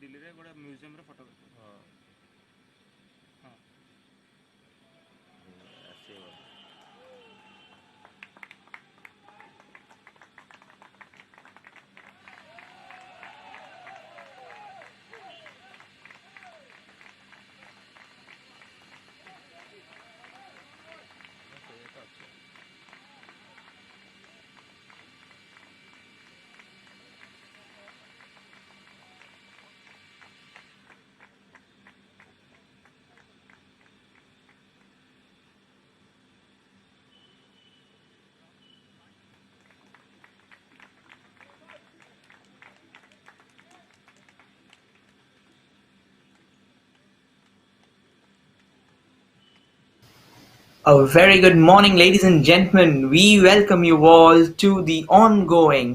दिल्ली रे गोटे म्यूजियम रे फोटो ହଁ हाँ ଆସିବ ସେଇଆ ତ ଅଛି A very good morning, ladies and gentlemen. We welcome you all to the ongoing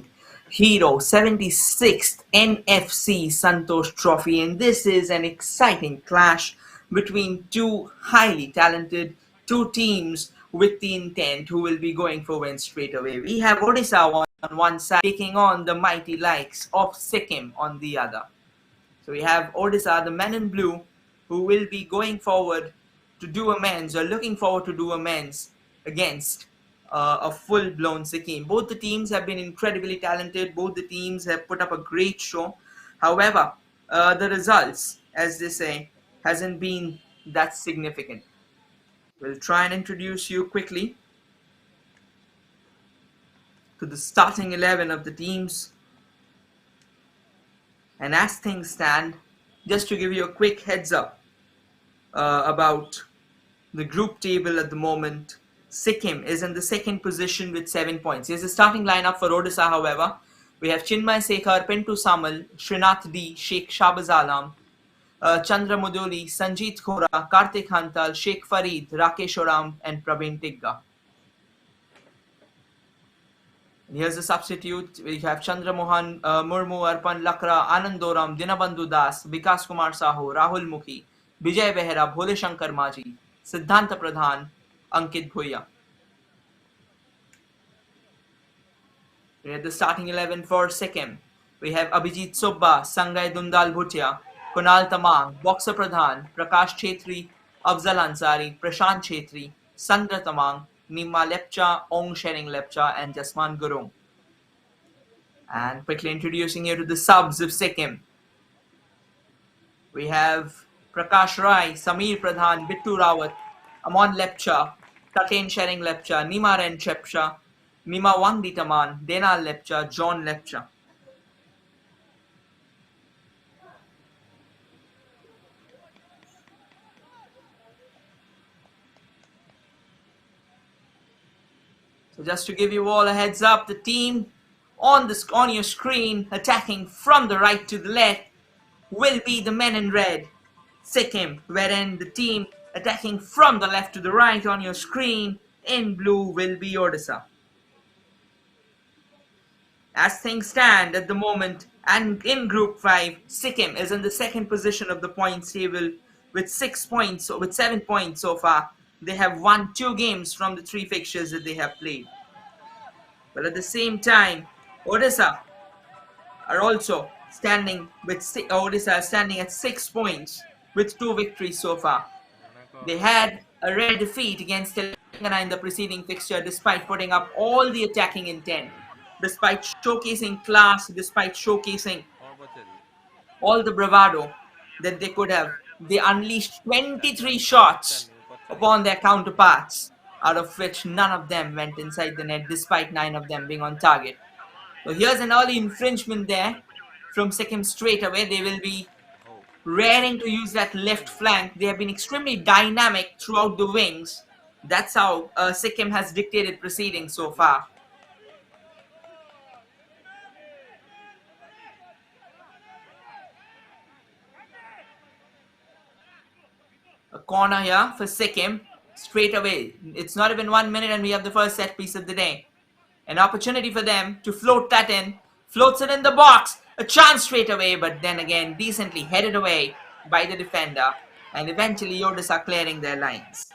Hero 76th NFC Santosh Trophy, and this is an exciting clash between two highly talented two teams with the intent who will be going for wins straight away. We have Odisha on one side taking on the mighty likes of Sikkim on the other. So we have Odisha, the men in blue, who will be going forward to do amends or looking forward to do amends against a full-blown Sikkim. Both the teams have been incredibly talented. Both the teams have put up a great show. However, the results, as they say, hasn't been that significant. We'll try and introduce you quickly to the starting 11 of the teams. And as things stand, just to give you a quick heads up about the group table at the moment, Sikkim is in the second position with 7 points. Here's the starting lineup for Odisha, however. We have Chinmay Sekhar, Pintu Samal, Srinath D, Sheikh Shabaz Alam, Chandra Mudoli, Sanjeet Khora, Kartik Hantal, Sheikh Farid, Rakesh Oram, and Praveen Tigga. And here's the substitute. We have Chandra Mohan, Murmu, Arpan Lakra, Anandoram, Dinabandhu Das, Vikas Kumar Sahu, Rahul Mukhi, Vijay Behera, Bhole Shankar Maji, Siddhanta Pradhan, Ankit Bhuya. We have the starting 11 for Sikkim. We have Abhijit Subba, Sangai Dundal Bhutia, Kunal Tamang, Boxer Pradhan, Prakash Chetri, Afzal Ansari, Prashant Chetri, Sandra Tamang, Nima Lepcha, Ong Shering Lepcha, and Jasman Gurung. And quickly introducing you to the subs of Sikkim. We have Prakash Rai, Samir Pradhan, Bittu Rawat, Amon Lepcha, Taten Shering Lepcha, Nima Ren Chepcha, Nima Wangditaman, Denal Lepcha, John Lepcha. So just to give you all a heads up, the team on your screen attacking from the right to the left will be the men in red, Sikkim, wherein the team attacking from the left to the right on your screen in blue will be Odisha. As things stand at the moment, and in Group 5, Sikkim is in the second position of the points table with 6 points, with 7 points so far. They have won 2 games from the 3 fixtures that they have played. But at the same time, Odisha are also standing with Odisha standing at 6 points with 2 victories so far. They had a rare defeat against Telangana in the preceding fixture despite putting up all the attacking intent, despite showcasing class, despite showcasing କ'ଣ ପଚାରିବି all the bravado that they could have. They unleashed 23 shots ପଚାରିନି upon ପଚାରିନି their counterparts, out of which none of them went inside the net, despite 9 of them being on target. So here's an early infringement there from Sikkim straight away. They will be ହଉ raring to use that left flank. They have been extremely dynamic throughout the wings. That's how Sikkim has dictated proceedings so far. A corner here for Sikkim straight away. It's not even 1 minute and we have the first set piece of the day. An opportunity for them to float that in. Floats it in the box. A chance straight away, but then again decently headed away by the defender. And eventually Odisha clearing their lines.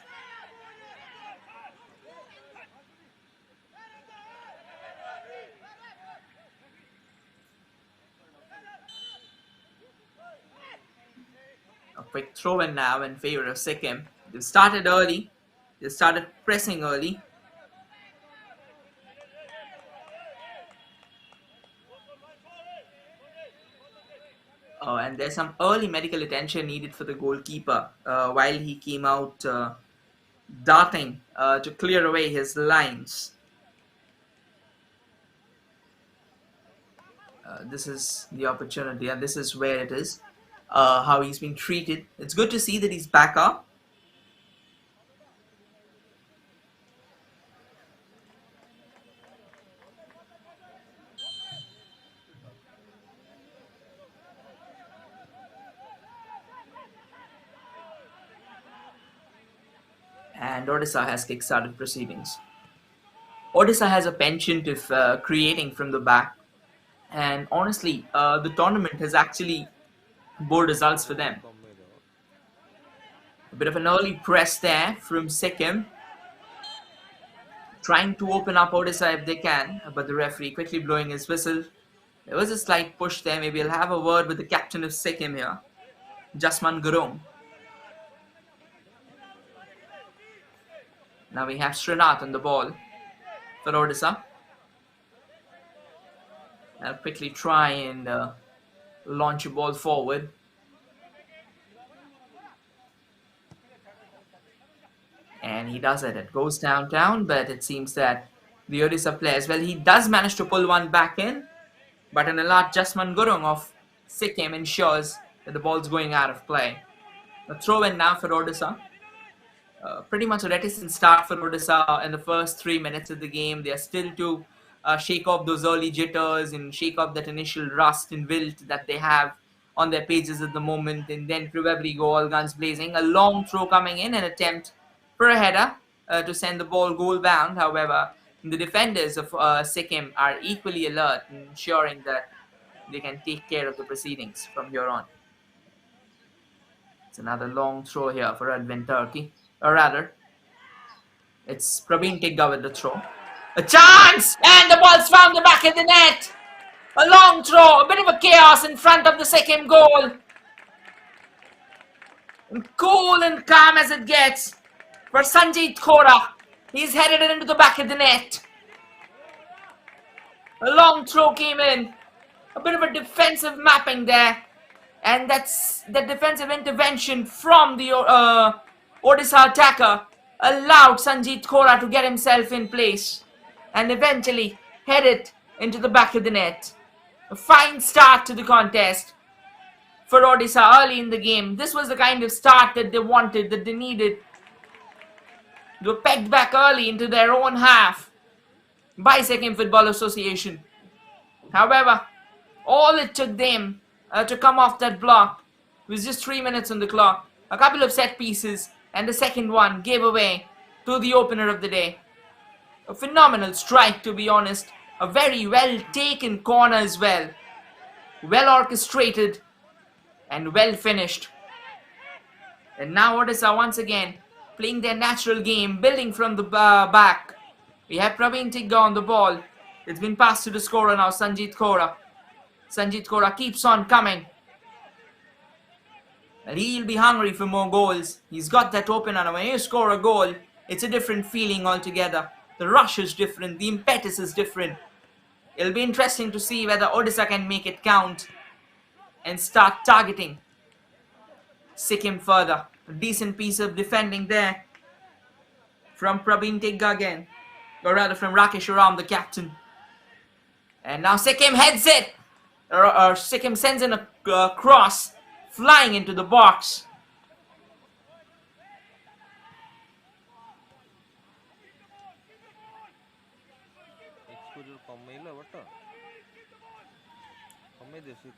A quick throw in now in favor of Sikkim. They started early. They started pressing early. And there's some early medical attention needed for the goalkeeper while he came out darting to clear away his lines. This is the opportunity, and this is where it is, how he's been treated. It's good to see that he's back up. And Odisha has kick-started proceedings. Odisha has a penchant of creating from the back, and honestly, the tournament has actually bore results for them. A bit of an early press there from Sikkim, trying to open up Odisha if they can, but the referee quickly blowing his whistle. There was a slight push there. Maybe I'll have a word with the captain of Sikkim here, Jasman Gurung. Now we have Srinath on the ball for Odisha. I'll quickly try and launch a ball forward. And he does it. It goes downtown, but it seems that the Odisha players, well, he does manage to pull one back in, but an alert Jasman Gurung of Sikkim ensures that the ball's going out of play. A throw in now for Odisha. Pretty much a reticent start for Odisha in the first 3 minutes of the game. They are still to shake off those early jitters and shake off that initial rust and wilt that they have on their pages at the moment, and then probably go all guns blazing. A long throw coming in, an attempt for a header to send the ball goal bound. However, the defenders of Sikkim are equally alert, ensuring that they can take care of the proceedings from here on. It's another long throw here for Advent Turkey. Or rather, it's Praveen Tigga with the throw. A chance! And the ball's found the back of the net! A long throw, a bit of a chaos in front of the Sikkim goal. And cool and calm as it gets for Sanjit Khora. He's headed it into the back of the net. A long throw came in. A bit of a defensive mapping there. And that's the defensive intervention from the Odisha attacker allowed Sanjit Khora to get himself in place and eventually head it into the back of the net. A fine start to the contest for Odisha early in the game. This was the kind of start that they wanted, that they needed. They were pegged back early into their own half by Sikkim Football Association. However, all it took them to come off that block was just 3 minutes on the clock. A couple of set pieces, and the second one gave away to the opener of the day. A phenomenal strike, to be honest. A very well taken corner as well. Well orchestrated and well finished. And now Odisha once again playing their natural game, building from the back. We have Praveen Tigga on the ball. It's been passed to the scorer now, Sanjit Khora. Sanjit Khora keeps on coming. And he'll be hungry for more goals. He's got that opener, and when you score a goal, it's a different feeling altogether. The rush is different, the impetus is different. It'll be interesting to see whether Odisha can make it count and start targeting Sikkim further. A decent piece of defending there from Praveen Tigga again. Or rather from Rakesh Aram, the captain. And now Sikkim heads it. Or Sikkim sends in a cross, flying into the box.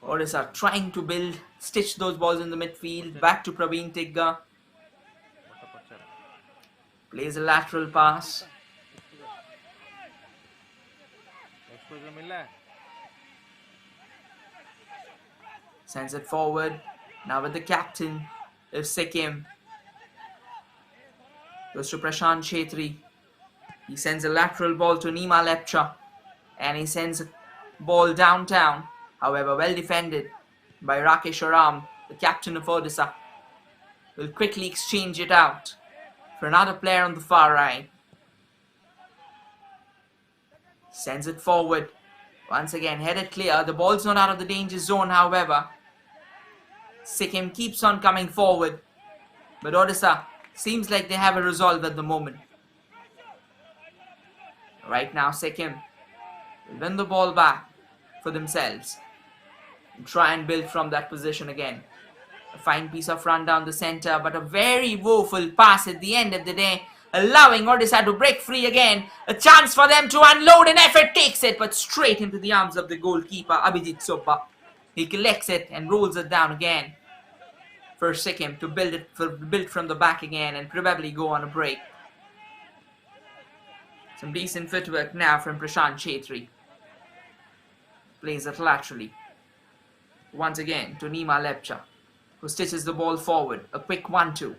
Odisha trying to stitch those balls in the midfield. Back to Praveen Tigga. Plays a lateral pass. Sends it forward. Now with the captain of Sikkim. Goes to Prashant Chetri. He sends a lateral ball to Nima Lepcha. And he sends a ball downtown. However, well defended by Rakesh Aram, the captain of Odisha. will quickly exchange it out for another player on the far right. Sends it forward. Once again, headed clear. The ball's not out of the danger zone, however. Sikkim keeps on coming forward. But Odisha seems like they have a resolve at the moment. Right now, Sikkim will win the ball back for themselves and try and build from that position again. A fine piece of run down the center, but a very woeful pass at the end of the day, allowing Odisha to break free again. A chance for them to unload, an effort takes it, but straight into the arms of the goalkeeper, Abhijit Sopa. He collects it and rolls it down again for Sikkim to build from the back again and probably go on a break. Some decent footwork now from Prashant Chetri. Plays it laterally. Once again to Nima Lepcha, who stitches the ball forward. A quick 1-2.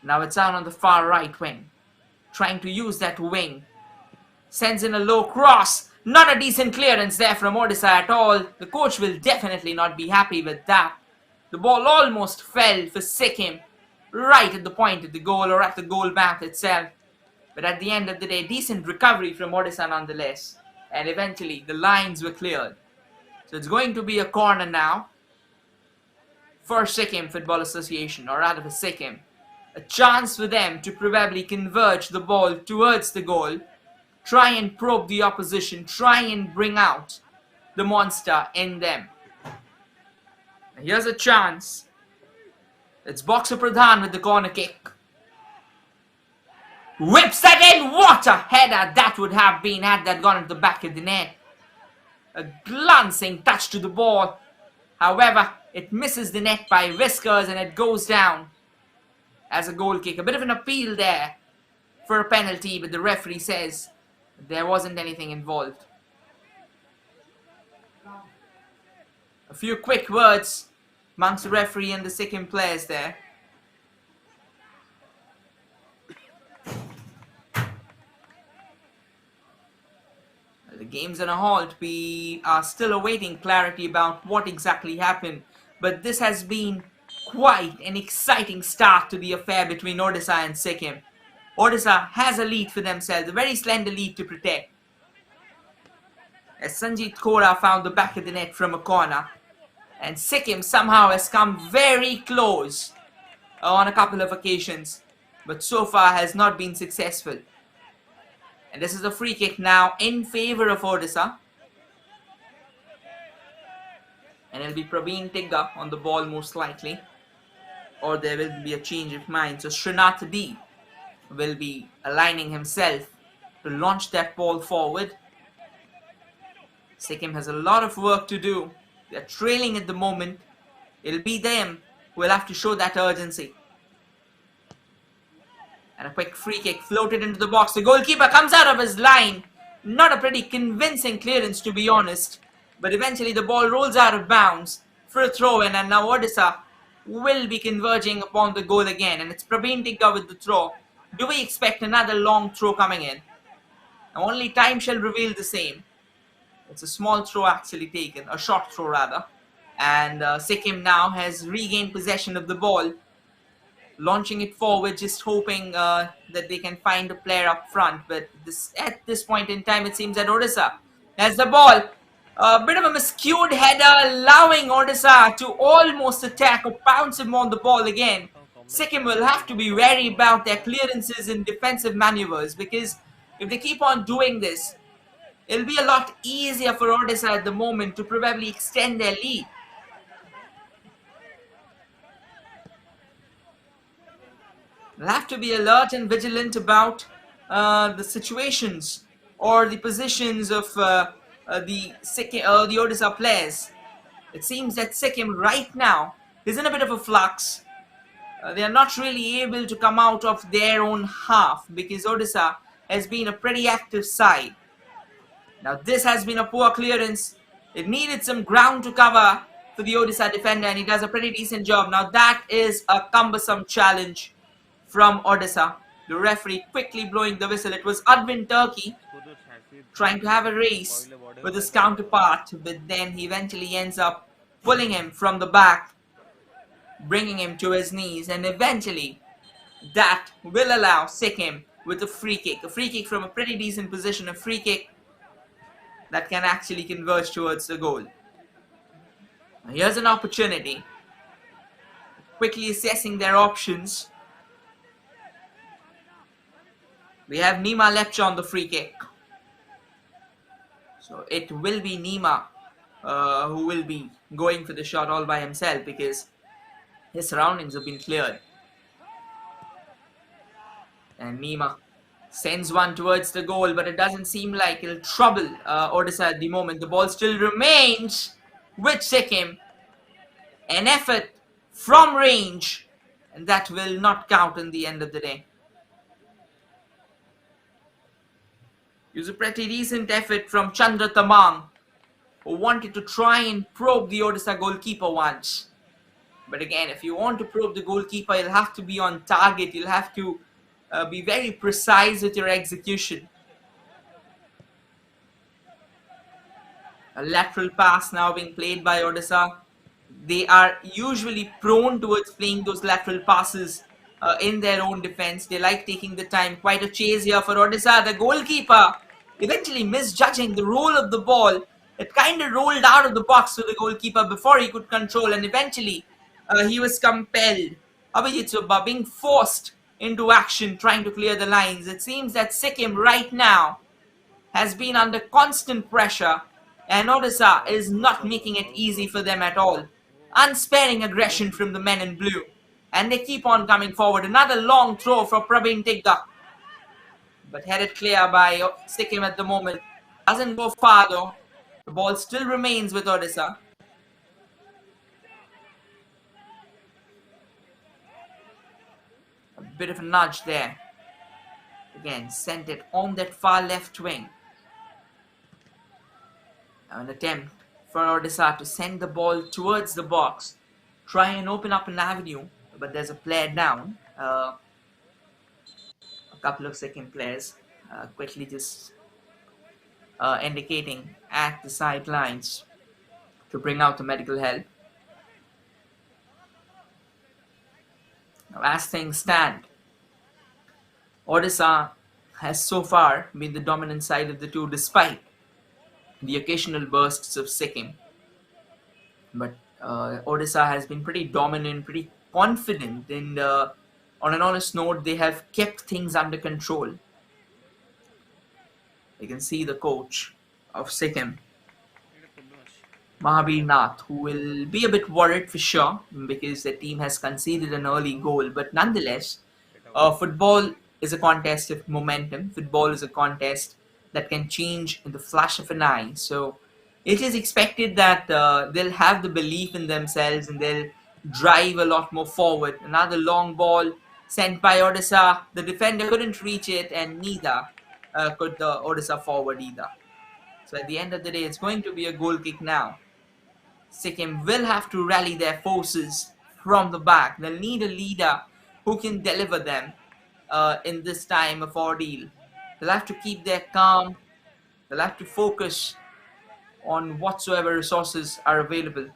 Now it's out on the far right wing. Trying to use that wing. Sends in a low cross. Not a decent clearance there from Odisha at all. The coach will definitely not be happy with that. The ball almost fell for Sikkim right at the point of the goal or at the goal mouth itself. But at the end of the day, decent recovery from Odisha nonetheless. And eventually the lines were cleared. So it's going to be a corner now for Sikkim Football Association, or rather for Sikkim. A chance for them to probably converge the ball towards the goal, try and probe the opposition, try and bring out the monster in them. Now here's a chance. It's Boxer Pradhan with the corner kick. Whips that in, what a header that would have been had that gone into the back of the net. A glancing touch to the ball. However, it misses the net by whiskers and it goes down as a goal kick. A bit of an appeal there for a penalty, but the referee says there wasn't anything involved. A few quick words amongst the referee and the Sikkim players there. The game's on a halt. We are still awaiting clarity about what exactly happened. But this has been quite an exciting start to the affair between Odisha and Sikkim. Odisha has a lead for themselves, a very slender lead to protect. As Sanjit Kaura found the back of the net from a corner. And Sikkim somehow has come very close on a couple of occasions. But so far has not been successful. And this is a free kick now in favor of Odisha. And it'll be Praveen Tigga on the ball most likely. Or there will be a change of mind. So Srinath D will be aligning himself to launch that ball forward. Sikkim has a lot of work to do. They're trailing at the moment. It'll be them who will have to show that urgency. And a quick free kick floated into the box. The goalkeeper comes out of his line. Not a pretty convincing clearance, to be honest. But eventually the ball rolls out of bounds for a throw-in. And now Odisha will be converging upon the goal again. And it's Praveen Tigga with the throw. Do we expect another long throw coming in? Now only time shall reveal the same. It's a small throw actually taken. A short throw rather. And Sikkim now has regained possession of the ball. Launching it forward, just hoping that they can find a player up front. But at this point in time, it seems that Odisha has the ball. A bit of a miscued header, allowing Odisha to almost attack or pounce him on the ball again. Sikkim will have to be wary about their clearances and defensive maneuvers, because if they keep on doing this, it'll be a lot easier for Odisha at the moment to probably extend their lead. They'll have to be alert and vigilant about the situations or the positions of the Odisha players. It seems that Sikkim right now is in a bit of a flux. They are not really able to come out of their own half because Odisha has been a pretty active side. Now this has been a poor clearance. It needed some ground to cover for the Odisha defender and he does a pretty decent job. Now that is a cumbersome challenge from Odisha. The referee quickly blowing the whistle. It was Advin Turkey trying to have a race with his counterpart, but then he eventually ends up pulling him from the back bringing him to his knees, and eventually that will allow Sikkim with a free kick from a pretty decent position, a free kick that can actually converge towards the goal. Now here's an opportunity, quickly assessing their options. We have Nima Lepcha on the free kick. So it will be Nima who will be going for the shot all by himself because his surroundings have been cleared. And Nima sends one towards the goal, but it doesn't seem like it'll trouble Odisha at the moment. The ball still remains with Sikkim. An effort from range, and that will not count in the end of the day. It was a pretty decent effort from Chandra Tamang, who wanted to try and probe the Odisha goalkeeper once. But again, if you want to probe the goalkeeper, you'll have to be on target. You'll have to be very precise with your execution. A lateral pass now being played by Odisha. They are usually prone towards playing those lateral passes in their own defense. They like taking the time. Quite a chase here for Odisha. The goalkeeper eventually misjudging the roll of the ball. It kind of rolled out of the box to the goalkeeper before he could control, and eventually he was compelled. Abhijit Subba being forced into action, trying to clear the lines. It seems that Sikkim right now has been under constant pressure, and Odisha is not making it easy for them at all. Unsparing aggression from the men in blue, and they keep on coming forward. Another long throw for Praveen Tigda, but headed clear by Sikkim at the moment. Doesn't go far though. The ball still remains with Odisha. A bit of a nudge there. Again, sent it on that far left wing. Now an attempt for Odisha to send the ball towards the box. Try and open up an avenue, but there's a player down. A couple of Sikkim players quickly just indicating at the sidelines to bring out the medical help. Now, as things stand, Odisha has so far been the dominant side of the two despite the occasional bursts of Sikkim. But Odisha has been pretty dominant, pretty confident, and on an honest note, they have kept things under control. You can see the coach of Sikkim, Mahabir Nath, who will be a bit worried for sure because the team has conceded an early goal. But nonetheless, football is a contest of momentum. Football is a contest that can change in the flash of an eye. So it is expected that they'll have the belief in themselves and they'll drive a lot more forward. Another long ball sent by Odisha. The defender couldn't reach it, and neither could the Odisha forward either. So at the end of the day, it's going to be a goal kick now. Sikkim will have to rally their forces from the back. They'll need a leader who can deliver them in this time of ordeal. They'll have to keep their calm. They'll have to focus on whatsoever resources are available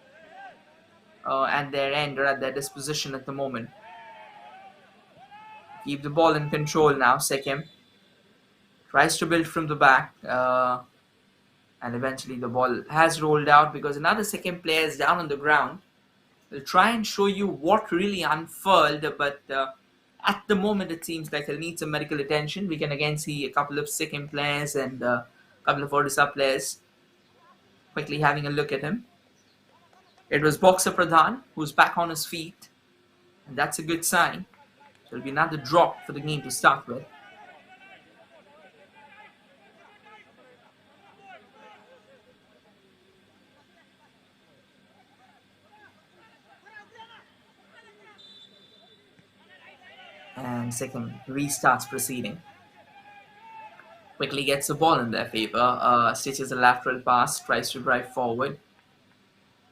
at their end or at their disposition at the moment. Keep the ball in control now, Sikkim. Tries to build from the back. And eventually the ball has rolled out because another Sikkim player is down on the ground. They'll try and show you what really unfurled, but at the moment it seems like he'll need some medical attention. We can again see a couple of Sikkim players and a couple of Odisha players quickly having a look at him. It was Boxer Pradhan who's back on his feet, and that's a good sign. So it'll be another drop for the game to start with. And Sikkim restarts proceeding. Quickly gets the ball in their favor. Stitches a lateral pass, tries to drive forward.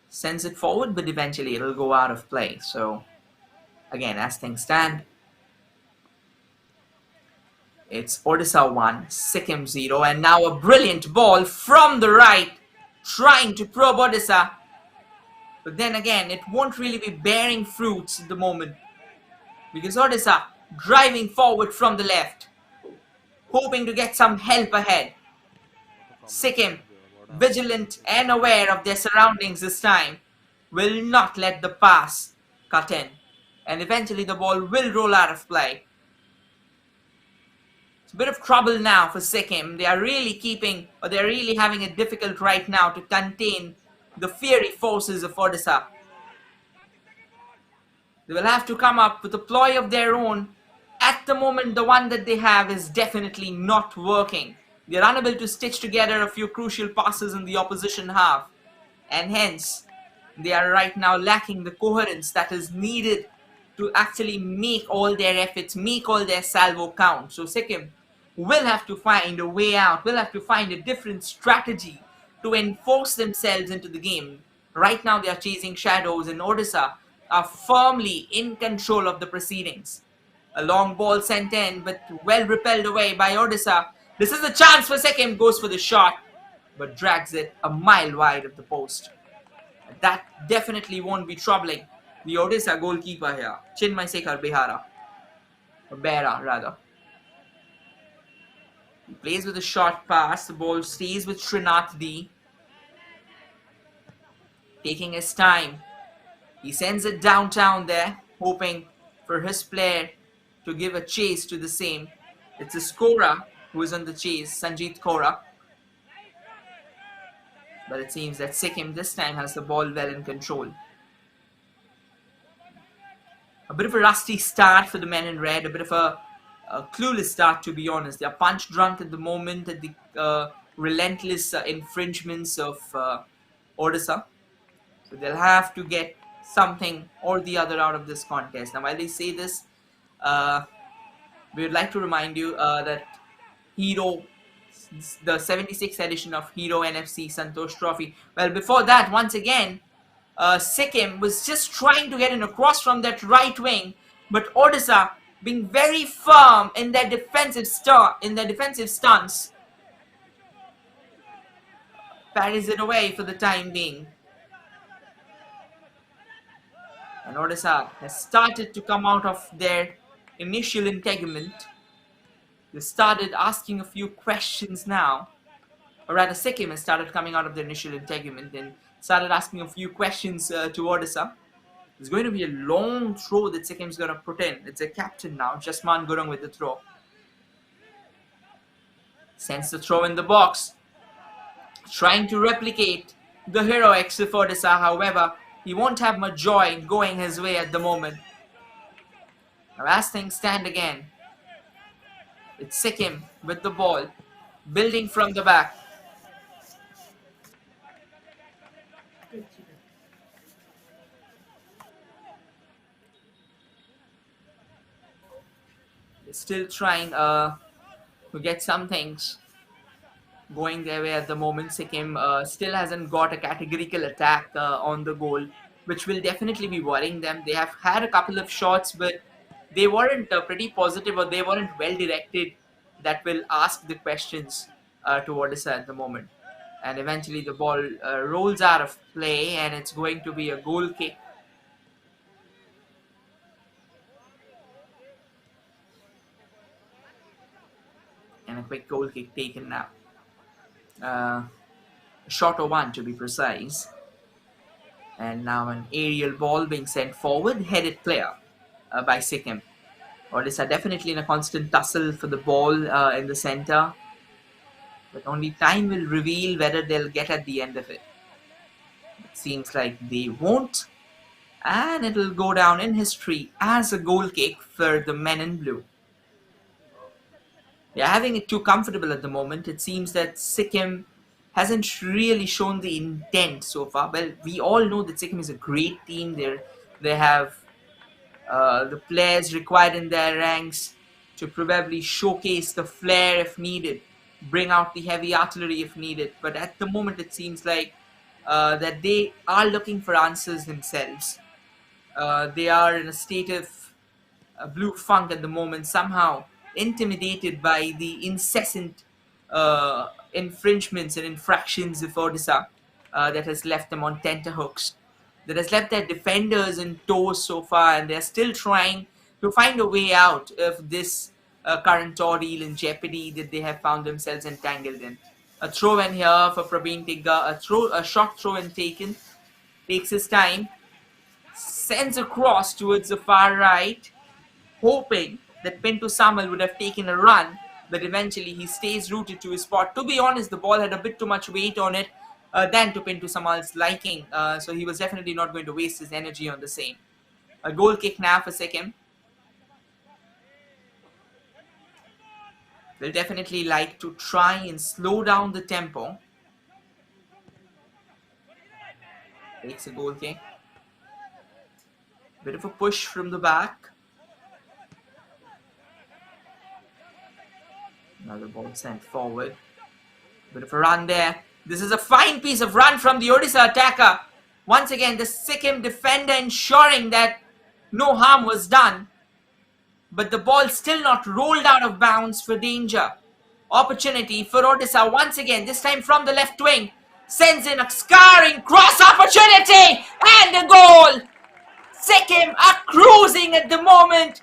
Sends it forward, but eventually it'll go out of play. So, again, as things stand, it's Odisha 1, Sikkim 0. And now a brilliant ball from the right, trying to probe Odisha. But then again, it won't really be bearing fruits at the moment because Odisha driving forward from the left, hoping to get some help ahead. Sikkim, vigilant and aware of their surroundings this time, will not let the pass cut in, and eventually the ball will roll out of play. It's a bit of trouble now for Sikkim. They are really they're really having it difficult right now to contain the fiery forces of Odisha. They will have to come up with a ploy of their own. At the moment, the one that they have is definitely not working. They are unable to stitch together a few crucial passes in the opposition half, and hence they are right now lacking the coherence that is needed to actually make all their efforts, make all their salvo count. So Sikkim will have to find a way out, will have to find a different strategy to enforce themselves into the game. Right now they are chasing shadows, and Odisha are firmly in control of the proceedings. A long ball sent in, but well repelled away by Odisha. This is the chance for Sikkim, goes for the shot, but drags it a mile wide of the post. That definitely won't be troubling the Odisha goalkeeper here, Chinmay Sekhar Behara. Or Behra, rather. He plays with a short pass, the ball stays with Srinath D. Taking his time. He sends it downtown there, hoping for his player to give a chase to the same. It's a scorer who is on the chase, Sanjeet Kaura. But it seems that Sikkim this time has the ball well in control. A bit of a rusty start for the men in red, a bit of a clueless start, to be honest. They are punch drunk at the moment at the relentless infringements of Odisha. So they'll have to get something or the other out of this contest. Now, while they say this, we would like to remind you that Hero, the 76th edition of Hero NFC Santosh Trophy. Well, before that, once again, Sikkim was just trying to get in across from that right wing, but Odisha, being very firm in their defensive stance, parries it away for the time being. And Odisha has started to come out of their initial integument. They started asking a few questions now. Or rather, Sikkim has started coming out of their initial integument and started asking a few questions to Odisha. It's going to be a long throw that Sikkim's going to put in. It's a captain now, Jasman Gurung with the throw. Sends the throw in the box. Trying to replicate the heroics of Odisha, however, he won't have much joy going his way at the moment. Now as things stand again, it's Sikkim with the ball, building from the back. They're still trying to get some things going their way at the moment. Sikkim still hasn't got a categorical attack on the goal, which will definitely be worrying them. They have had a couple of shots, but they weren't pretty positive, or they weren't well directed, that will ask the questions to Odisha at the moment. And eventually the ball rolls out of play, and it's going to be a goal kick. And a quick goal kick taken now. Short of one, to be precise. And now an aerial ball being sent forward, headed clear by Sikkim. Odisha definitely in a constant tussle for the ball in the center, but only time will reveal whether they'll get at the end of it. It seems like they won't, and it'll go down in history as a goal kick for the men in blue. They're having it too comfortable at the moment. It seems that Sikkim hasn't really shown the intent so far. Well, we all know that Sikkim is a great team. They have the players required in their ranks to probably showcase the flair if needed, bring out the heavy artillery if needed. But at the moment, it seems like that they are looking for answers themselves. They are in a state of blue funk at the moment, somehow intimidated by the incessant infringements and infractions of Odisha that has left them on tenterhooks. that has left their defenders in tow so far, and they're still trying to find a way out of this current ordeal and jeopardy that they have found themselves entangled in. A throw in here for Praveen Tigga, a short throw in taken, takes his time, sends across towards the far right, hoping that Pinto Samal would have taken a run, but eventually he stays rooted to his spot. To be honest, the ball had a bit too much weight on it than to Pinto Samal's liking, so he was definitely not going to waste his energy on the same. A goal kick now for Sikkim. Will definitely like to try and slow down the tempo. Takes a goal kick. Bit of a push from the back. Another ball sent forward. Bit of a run there. This is a fine piece of run from the Odisha attacker. Once again, the Sikkim defender ensuring that no harm was done. But the ball still not rolled out of bounds for danger. Opportunity for Odisha once again, this time from the left wing. Sends in a scarring cross opportunity and a goal. Sikkim are cruising at the moment.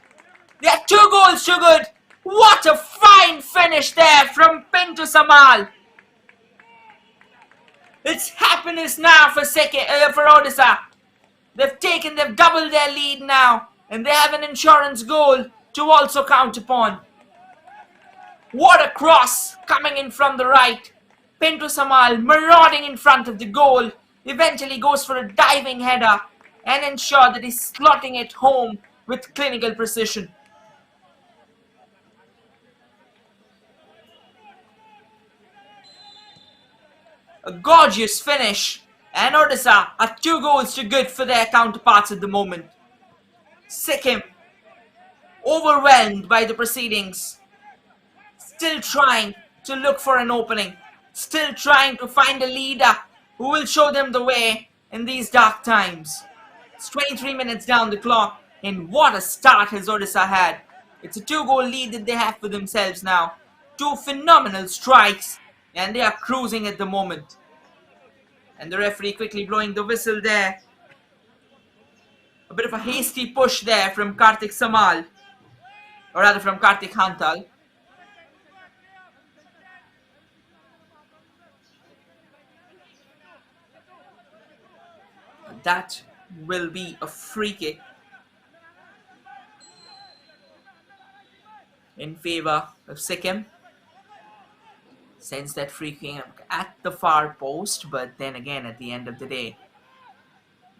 They are 2 goals to good. What a fine finish there from Pinto Samal. It's happiness now for Odisha. They've doubled their lead now, and they have an insurance goal to also count upon. What a cross coming in from the right. Pinto Samal marauding in front of the goal, eventually goes for a diving header and ensure that he's slotting it home with clinical precision. A gorgeous finish, and Odisha are 2 goals to good for their counterparts at the moment. Sikkim, overwhelmed by the proceedings, still trying to look for an opening, still trying to find a leader who will show them the way in these dark times. It's 23 minutes down the clock, and what a start has Odisha had. It's a 2-goal lead that they have for themselves now. 2 phenomenal strikes, and they are cruising at the moment. And the referee quickly blowing the whistle there. A bit of a hasty push there from Kartik Samal, or rather from Kartik Hantal. That will be a free kick in favor of Sikkim. Sends that free kick at the far post, but then again at the end of the day,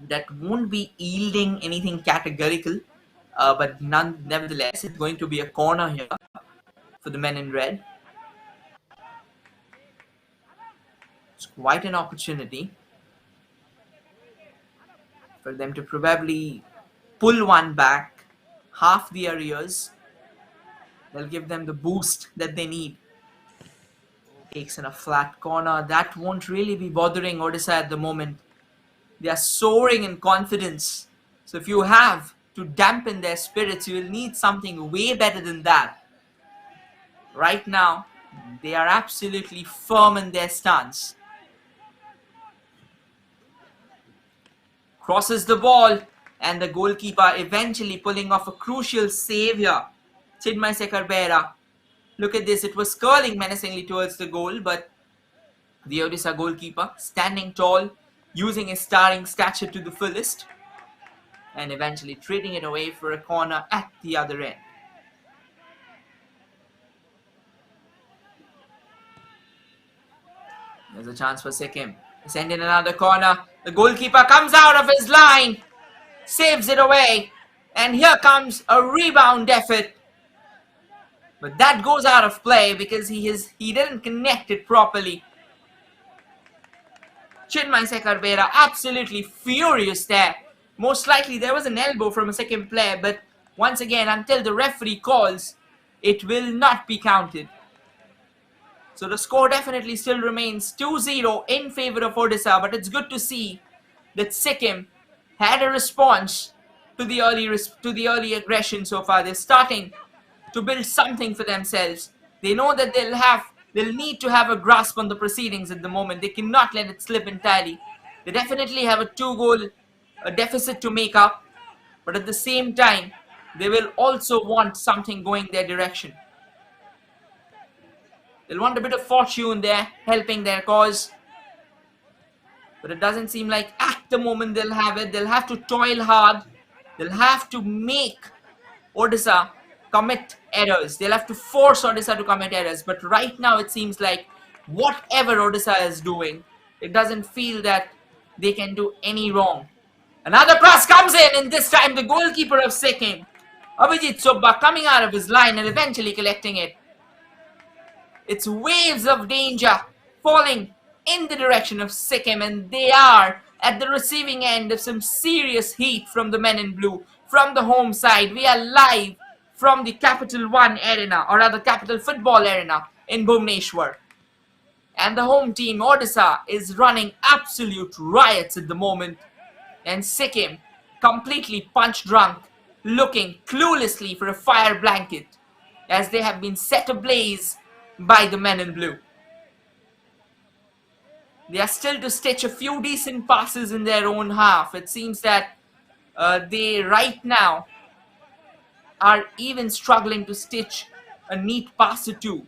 that won't be yielding anything categorical, but nevertheless it's going to be a corner here for the men in red. It's quite an opportunity for them to probably pull one back, half the arrears. They'll give them the boost that they need. Takes in a flat corner. That won't really be bothering Odisha at the moment. They are soaring in confidence. So if you have to dampen their spirits, you will need something way better than that. Right now, they are absolutely firm in their stance. Crosses the ball, and the goalkeeper eventually pulling off a crucial save here. Chidmai Sekarbera. Look at this, it was curling menacingly towards the goal, but the Odisha goalkeeper standing tall, using his starring stature to the fullest, and eventually trading it away for a corner at the other end. There's a chance for Sikkim. Send in another corner. The goalkeeper comes out of his line, saves it away, and here comes a rebound effort. But that goes out of play because he didn't connect it properly. Chinmay Sekarbera absolutely furious there. Most likely there was an elbow from a second player, but once again, until the referee calls, it will not be counted. So the score definitely still remains 2-0 in favor of Odisha, but it's good to see that Sikkim had a response to the early aggression so far. They're starting to build something for themselves. They know that they'll need to have a grasp on the proceedings at the moment. They cannot let it slip entirely. They definitely have a 2-goal a deficit to make up, but at the same time, they will also want something going their direction. They'll want a bit of fortune there, helping their cause. But it doesn't seem like at the moment they'll have it. They'll have to toil hard. They'll have to make Odisha commit errors. They'll have to force Odisha to commit errors. But right now it seems like whatever Odisha is doing, it doesn't feel that they can do any wrong. Another cross comes in, and this time the goalkeeper of Sikkim, Abhijit Subba, coming out of his line and eventually collecting it. It's waves of danger falling in the direction of Sikkim, and they are at the receiving end of some serious heat from the men in blue. From the home side, we are live from the Capital One Arena, or rather Capital Football Arena in Bhubaneswar. And the home team, Odisha, is running absolute riots at the moment. And Sikkim, completely punch drunk, looking cluelessly for a fire blanket as they have been set ablaze by the men in blue. They are still to stitch a few decent passes in their own half. It seems that they right now are even struggling to stitch a neat pass or two.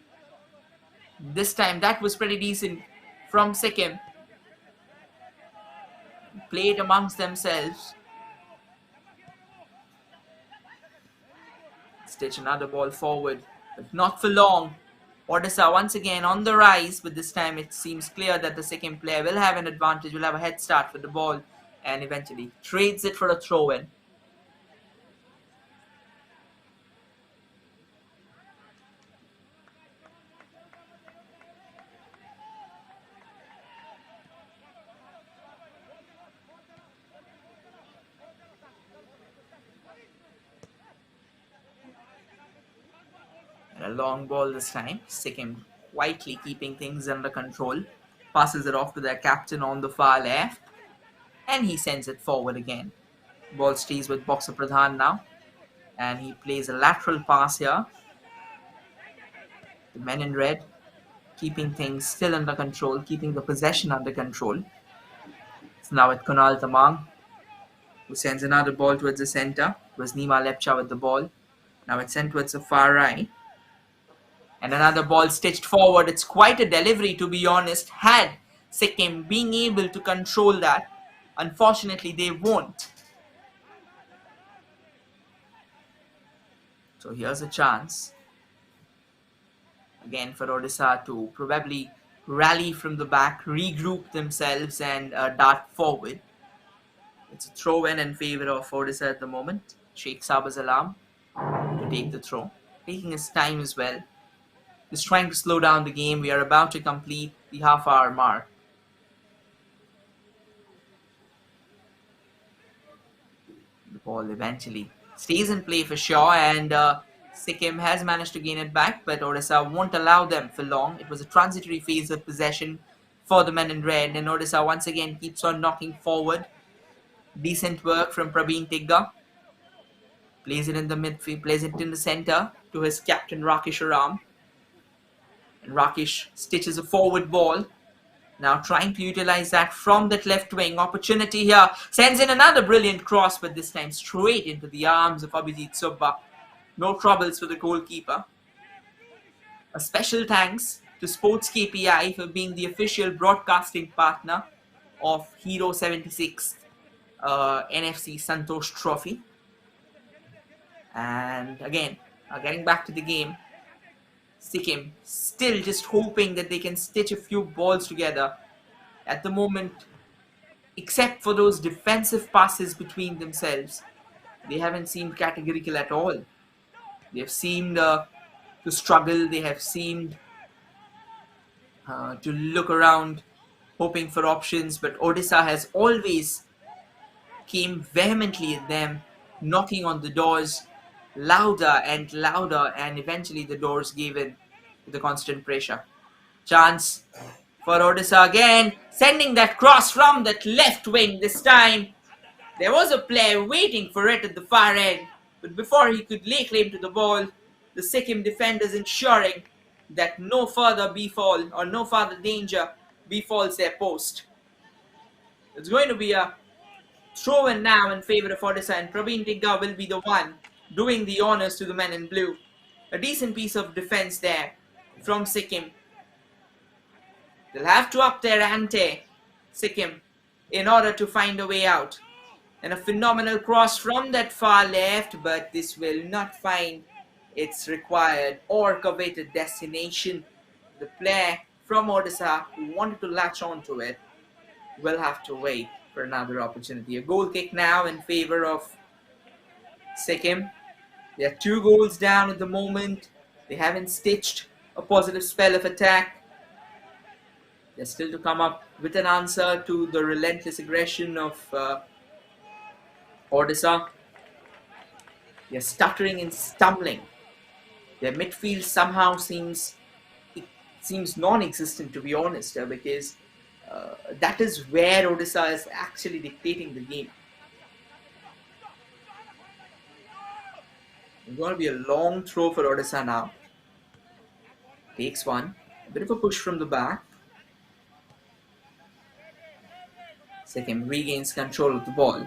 This time that was pretty decent from Sikkim. Played amongst themselves. Stitch another ball forward, but not for long. Odisha once again on the rise, but this time it seems clear that the Sikkim player will have an advantage, will have a head start with the ball, and eventually trades it for a throw-in. And a long ball this time. Sikkim quietly keeping things under control. Passes it off to their captain on the far left. And he sends it forward again. Ball stays with Boxer Pradhan now. And he plays a lateral pass here. The men in red keeping things still under control, keeping the possession under control. It's now with Kunal Tamang, who sends another ball towards the center. It was Nima Lepcha with the ball. Now it's sent towards the far right. And another ball stitched forward. It's quite a delivery, to be honest. Had Sikkim being able to control that, unfortunately they won't. So here's a chance again for Odisha to probably rally from the back, regroup themselves and dart forward. It's a throw in favor of Odisha at the moment. Sheikh Sabaz Alam to take the throw, taking his time as well. Just trying to slow down the game. We are about to complete the half-hour mark. The ball eventually stays in play for sure, and Sikkim has managed to gain it back, but Odisha won't allow them for long. It was a transitory phase of possession for the men in red, and Odisha once again keeps on knocking forward. Decent work from Praveen Tigga. Plays it in the midfield, plays it in the center to his captain Rakesh Aram. And Rakesh stitches a forward ball. Now trying to utilize that from that left wing. Opportunity here. Sends in another brilliant cross, but this time straight into the arms of Abhijit Subba. No troubles for the goalkeeper. A special thanks to Sports KPI for being the official broadcasting partner of Hero 76 NFC Santosh Trophy. And again, getting back to the game, Sikkim still just hoping that they can stitch a few balls together. At the moment, except for those defensive passes between themselves, they haven't seemed categorical at all. They have seemed to struggle. They have seemed to look around hoping for options, but Odisha has always came vehemently at them, knocking on the doors louder and louder, and eventually the doors gave in to the constant pressure. Chance for Odisha again, sending that cross from that left wing this time. There was a player waiting for it at the far end, but before he could lay claim to the ball, the Sikkim defenders ensuring that no further befall or no further danger befalls their post. It's going to be a Throw in now in favor of Odisha, and Praveen Tigga will be the one doing the honors to the men in blue. A decent piece of defense there from Sikkim. They'll have to up their ante, Sikkim, in order to find a way out. And a phenomenal cross from that far left, but this will not find its required or coveted destination. The player from Odisha who wanted to latch onto it will have to wait for another opportunity. A goal kick now in favor of Sikkim. They are 2 goals down at the moment. They haven't stitched a positive spell of attack. They're still to come up with an answer to the relentless aggression of Odisha. They're stuttering and stumbling. Their midfield somehow seems non-existent, to be honest, because that is where Odisha is actually dictating the game. It's going to be a long throw for Odisha now. Takes one. A bit of a push from the back. Sikkim regains control of the ball.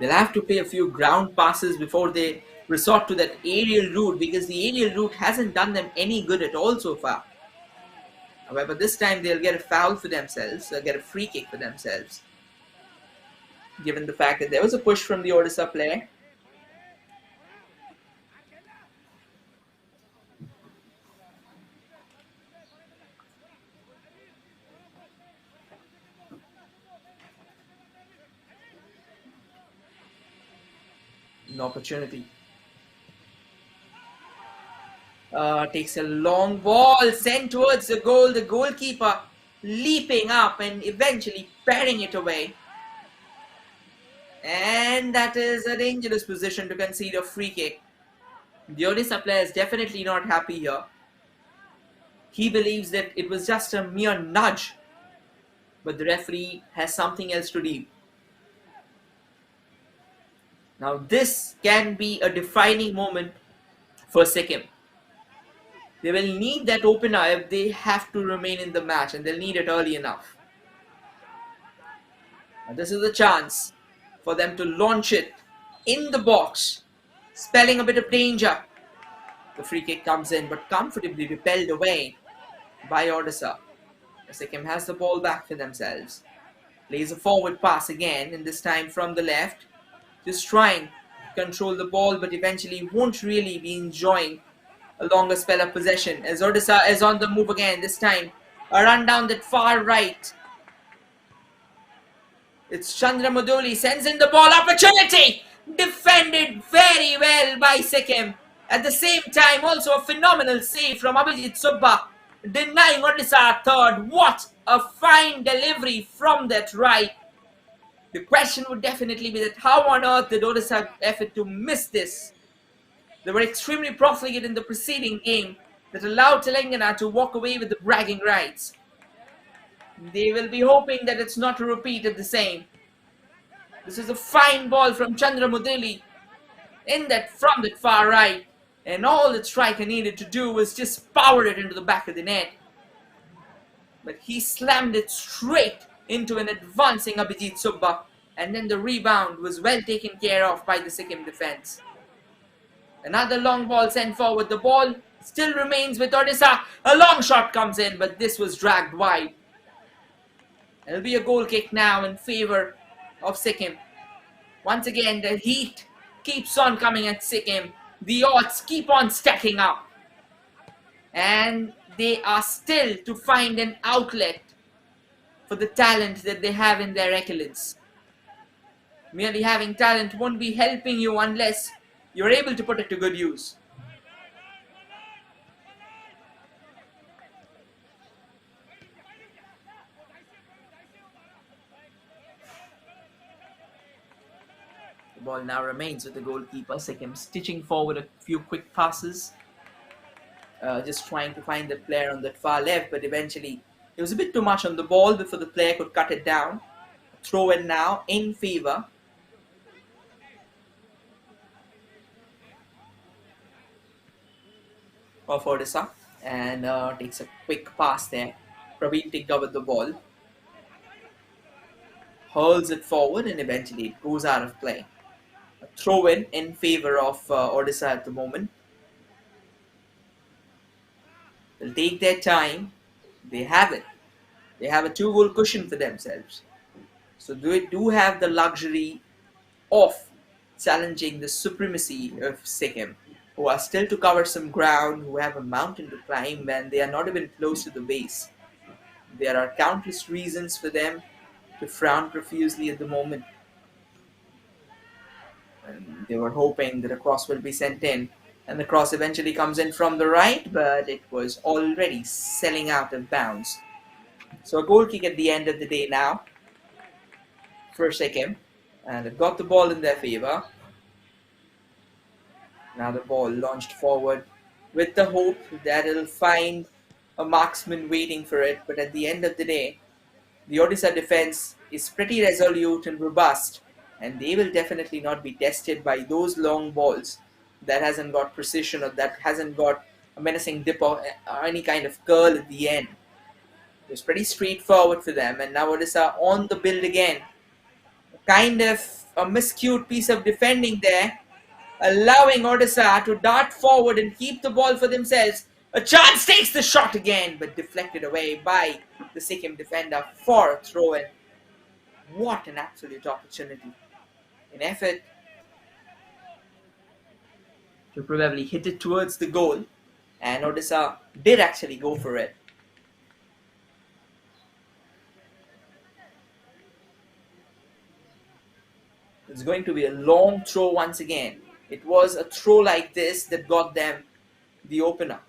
They'll have to play a few ground passes before they resort to that aerial route, because the aerial route hasn't done them any good at all so far. However, this time they'll get a foul for themselves, they'll get a free kick for themselves, given the fact that there was a push from the Odisha player. An opportunity. Takes a long ball sent towards the goal. The goalkeeper leaping up and eventually parrying it away. And that is a dangerous position to concede a free kick. The Odisha player is definitely not happy here. He believes that it was just a mere nudge, but the referee has something else to do. Now this can be a defining moment for Sikkim. They will need that opener if they have to remain in the match, and they'll need it early enough. Now this is a chance for them to launch it in the box, spelling a bit of danger. The free kick comes in, but comfortably repelled away by Odisha. Sikkim has the ball back for themselves. Plays a forward pass again, and this time from the left. Just trying to control the ball, but eventually won't really be enjoying a longer spell of possession, as Odisha is on the move again. This time a run down that far right. It's Chandra Muduli, sends in the ball. Opportunity! Defended very well by Sikkim. At the same time, also a phenomenal save from Abhijit Subba, denying Odisha a third. What a fine delivery from that right. The question would definitely be that how on earth did Odisha have effort to miss this? They were extremely profligate in the preceding game that allowed Telangana to walk away with the bragging rights. They will be hoping that it's not a repeat of the same. This is a fine ball from Chandra Mudili from that far right, and all the striker needed to do was just power it into the back of the net. But he slammed it straight into an advancing Abhijit Subba, and then the rebound was well taken care of by the Sikkim defense. Another long ball sent forward. The ball still remains with Odisha. A long shot comes in, but this was dragged wide. It'll be a goal kick now in favor of Sikkim. Once again, the heat keeps on coming at Sikkim. The odds keep on stacking up. And they are still to find an outlet for the talent that they have in their accolades. Merely having talent won't be helping you unless you're able to put it to good use. The ball now remains with the goalkeeper. Sikkim stitching forward a few quick passes. Just trying to find the player on that far left, but eventually it was a bit too much on the ball before the player could cut it down. Throw in now in favor of Odisha, and takes a quick pass there. Praveen Tigga with the ball. hurls it forward and eventually it goes out of play. A throw in favor of Odisha at the moment. They'll take their time. They have it. They have a 2 goal cushion for themselves. So they do have the luxury of challenging the supremacy of Sikkim, who are still to cover some ground, who have a mountain to climb, and they are not even close to the base. There are countless reasons for them to frown profusely at the moment. And they were hoping that a cross will be sent in, and the cross eventually comes in from the right, but it was already selling out of bounds. So a goal kick at the end of the day now for Sikkim, and it got the ball in their favor. Now the ball launched forward with the hope that it'll find a marksman waiting for it, but at the end of the day, the Odisha defense is pretty resolute and robust, and they will definitely not be tested by those long balls that hasn't got precision or that hasn't got a menacing dip or any kind of curl at the end. It was pretty straightforward for them, and now Odisha on the build again. Kind of a miscued piece of defending there, allowing Odisha to dart forward and keep the ball for themselves. A chance takes the shot again, but deflected away by the Sikkim defender for a throw-in. What an absolute opportunity. An effort to probably hit it towards the goal, and Odisha did actually go for it. It's going to be a long throw once again. It was a throw like this that got them the opener.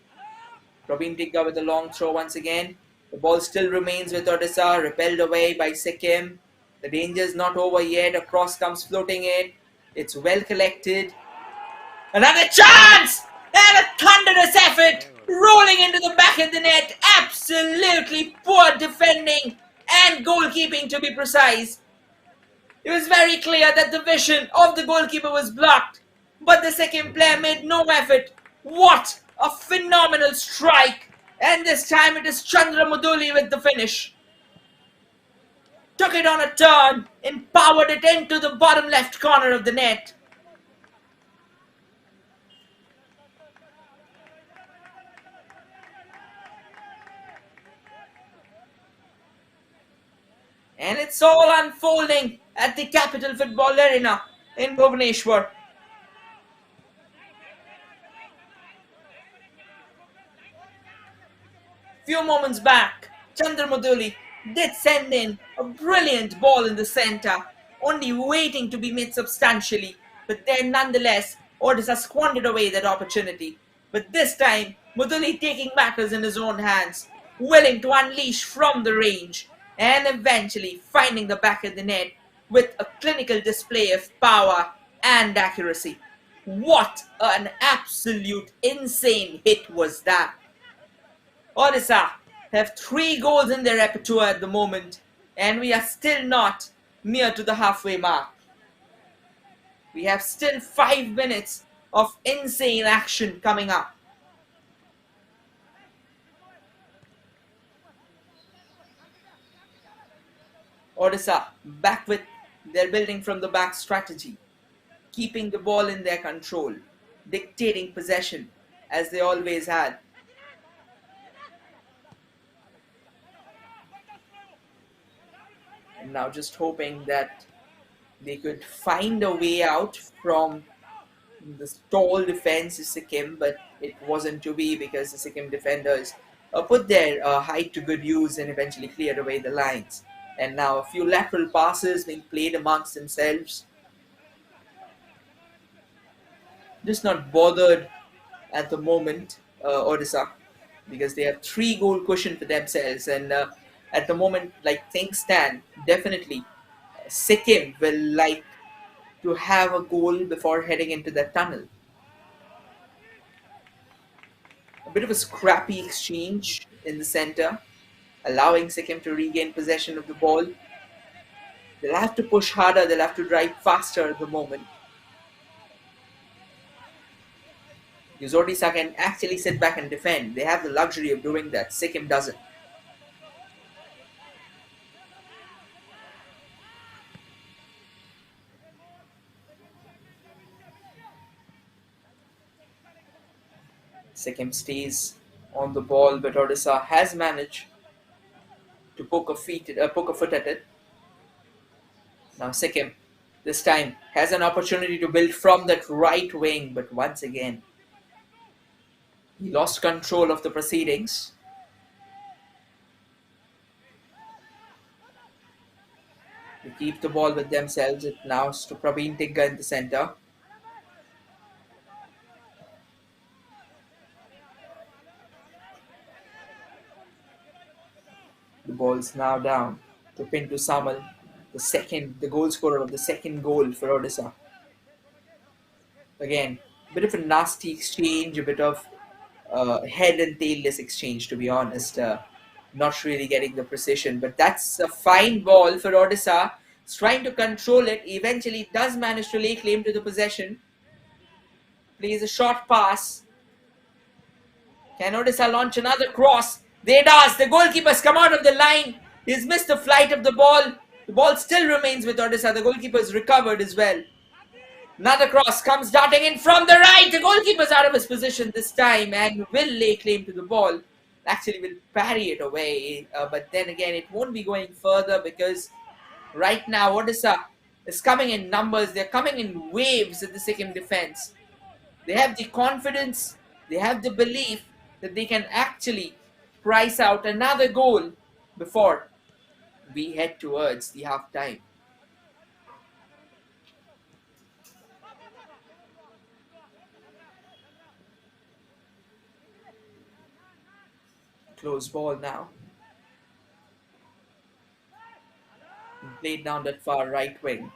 Praveen Tigga with a long throw once again. The ball still remains with Odisha, repelled away by Sikkim. The danger is not over yet. A cross comes floating in. It's well collected. Another chance! And a thunderous effort! Rolling into the back of the net. Absolutely poor defending and goalkeeping, to be precise. It was very clear that the vision of the goalkeeper was blocked, but the second player made no effort. What a phenomenal strike! And this time it is Chandra Muduli with the finish. Took it on a turn and powered it into the bottom left corner of the net. And it's all unfolding at the Capital Football Arena in Bhubaneswar. Few moments back, Chandra Muduli did send in a brilliant ball in the centre, only waiting to be made substantially. But then nonetheless, Odisha squandered away that opportunity. But this time, Muduli taking matters in his own hands, willing to unleash from the range, and eventually finding the back of the net with a clinical display of power and accuracy. What an absolute insane hit was that! Odisha have 3 goals in their repertoire at the moment, and we are still not near to the halfway mark. We have still 5 minutes of insane action coming up. Odisha back with their building from the back strategy, keeping the ball in their control, dictating possession as they always had. And now just hoping that they could find a way out from the tall defense of Sikkim, but it wasn't to be because the Sikkim defenders put their height to good use and eventually cleared away the lines. And now a few lateral passes being played amongst themselves. Just not bothered at the moment, Odisha, because they have 3 goal cushion for themselves, and at the moment, like things stand, definitely Sikkim will like to have a goal before heading into the tunnel. A bit of a scrappy exchange in the center, allowing Sikkim to regain possession of the ball. They'll have to push harder, they'll have to drive faster at the moment. Because Odisha can actually sit back and defend. They have the luxury of doing that. Sikkim doesn't. Sikkim stays on the ball, but Odisha has managed to poke a foot at it. Now Sikkim, this time, has an opportunity to build from that right wing, but once again, he lost control of the proceedings. They keep the ball with themselves. It now to Praveen Tigga in the center. The ball's now down to Pintu Samal, the goal scorer of the second goal for Odisha. Again, a bit of a nasty exchange, a bit of head and tailless exchange, to be honest. Not really getting the precision, but that's a fine ball for Odisha. He's trying to control it. Eventually, does manage to lay claim to the possession. Plays a short pass. Can Odisha launch another cross? They does. The goalkeeper's come out of the line. He's missed the flight of the ball. The ball still remains with Odisha. The goalkeeper's recovered as well. Another cross comes darting in from the right. The goalkeeper's out of his position this time and will lay claim to the ball. Actually, will parry it away. But then again, it won't be going further because right now Odisha is coming in numbers. They're coming in waves at the Sikkim defense. They have the confidence. They have the belief that they can actually price out another goal before we head towards the half time. Close ball now. Played down that far right wing.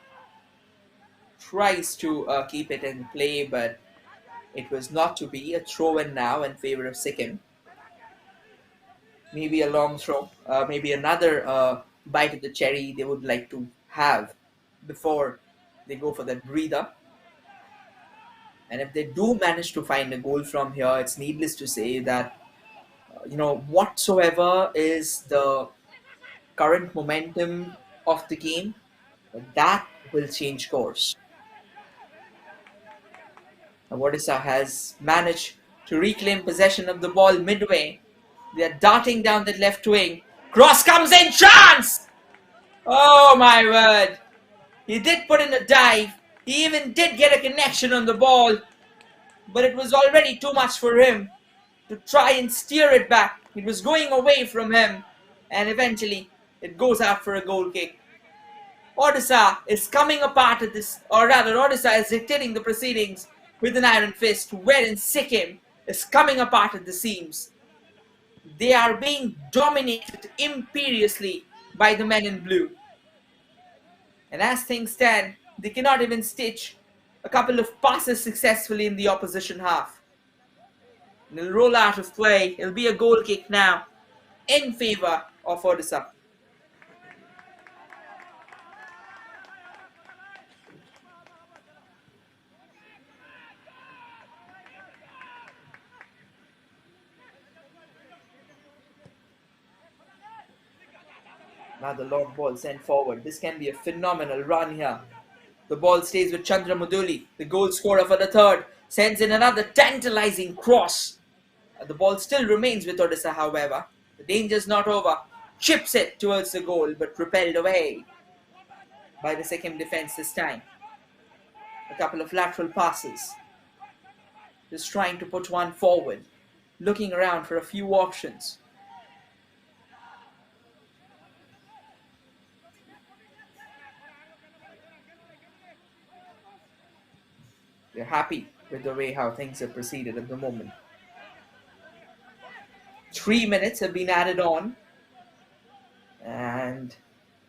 Tries to keep it in play, but it was not to be. A throw in now in favor of Sikkim. Maybe a long throw. Maybe another bite of the cherry they would like to have before they go for that breather. And if they do manage to find a goal from here, it's needless to say that whatsoever is the current momentum of the game, that will change course. Now, Odisha has managed to reclaim possession of the ball midway. They are darting down the left wing. Cross comes in, chance! Oh my word! He did put in a dive. He even did get a connection on the ball, but it was already too much for him to try and steer it back. It was going away from him, and eventually it goes out for a goal kick. Odisha is coming apart at this, or rather, Odisha is dictating the proceedings with an iron fist, wherein Sikkim is coming apart at the seams. They are being dominated imperiously by the men in blue. And as things stand, they cannot even stitch a couple of passes successfully in the opposition half. And it'll roll out of play. It'll be a goal kick now in favor of Odisha. Now the long ball sent forward. This can be a phenomenal run here. The ball stays with Chandra Muduli, the goal scorer for the third. Sends in another tantalizing cross. The ball still remains with Odisha, however. The danger's not over. Chips it towards the goal, but repelled away by the Sikkim defense this time. A couple of lateral passes. Just trying to put one forward. Looking around for a few options. They're happy with the way how things have proceeded at the moment. 3 minutes have been added on, and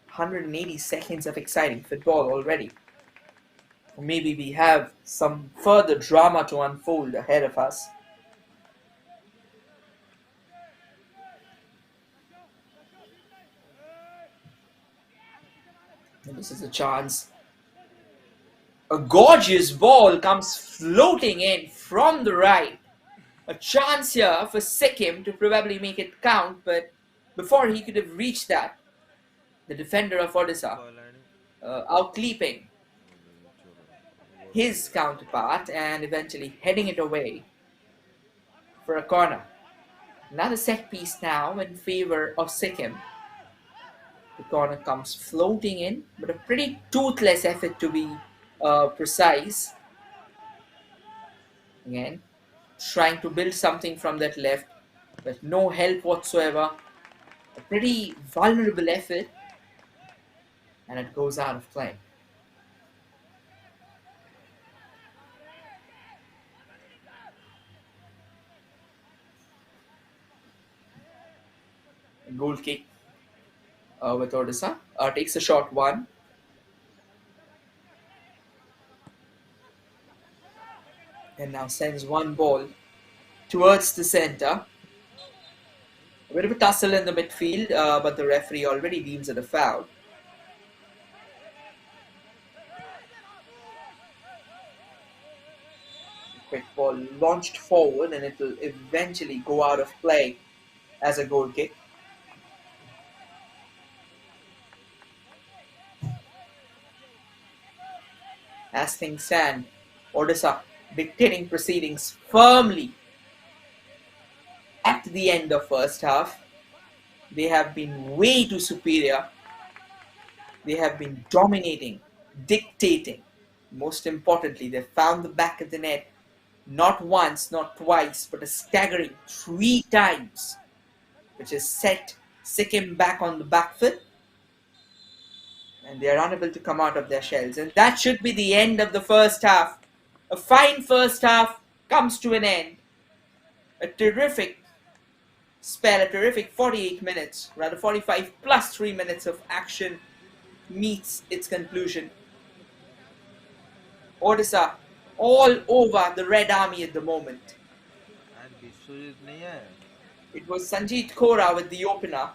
180 seconds of exciting football already. Or maybe we have some further drama to unfold ahead of us. And this is a chance. A gorgeous ball comes floating in from the right. A chance here for Sikkim to probably make it count, but before he could have reached that, the defender of Odisha outleaping his counterpart and eventually heading it away for a corner. Another set piece now in favor of Sikkim. The corner comes floating in, but a pretty toothless effort to be precise. Again, trying to build something from that left, but no help whatsoever. A pretty vulnerable effort, and it goes out of play. A goal kick with Odisha. Takes a short one. And now sends one ball towards the center. A bit of a tussle in the midfield, but the referee already deems it a foul. Quick ball launched forward, and it will eventually go out of play as a goal kick. As things stand, Odisha dictating proceedings firmly at the end of first half. They have been way too superior. They have been dominating, dictating. Most importantly, they found the back of the net not once, not twice, but a staggering 3 times, which has set Sikkim back on the back foot, and they are unable to come out of their shells. And that should be the end of the first half. A fine first half comes to an end. A terrific spell, a terrific 48 minutes, rather 45 plus 3 minutes of action meets its conclusion. Odisha all over the Red Army at the moment. आज विश्वजीत नहीं है. It was Sanjeet Kaura with the opener,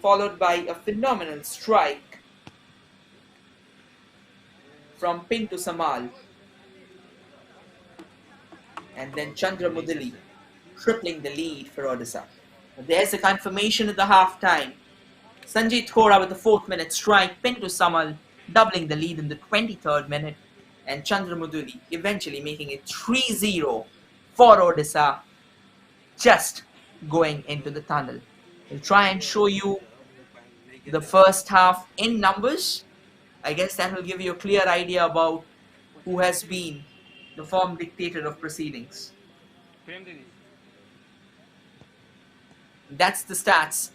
followed by a phenomenal strike from Pinto Samal. And then Chandra Mudali tripling the lead for Odisha. There's a confirmation at the half-time. Sanjeet Kaura with the 4th minute strike, Pinto Samal doubling the lead in the 23rd minute, and Chandra Mudali eventually making it 3-0 for Odisha, just going into the tunnel. We'll try and show you the first half in numbers. I guess that will give you a clear idea about who has been the form dictator of proceedings. Frame they the. That's the stats.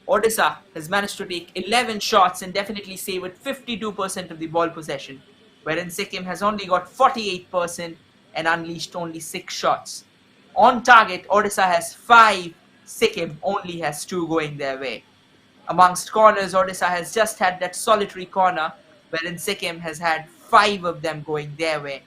Odisha has managed to take 11 shots and definitely savored 52% of the ball possession, wherein Sikkim has only got 48% and unleashed only 6 shots. On target, Odisha has 5, Sikkim only has 2 going their way. Amongst corners, Odisha has just had that solitary corner, wherein Sikkim has had 5 of them going their way.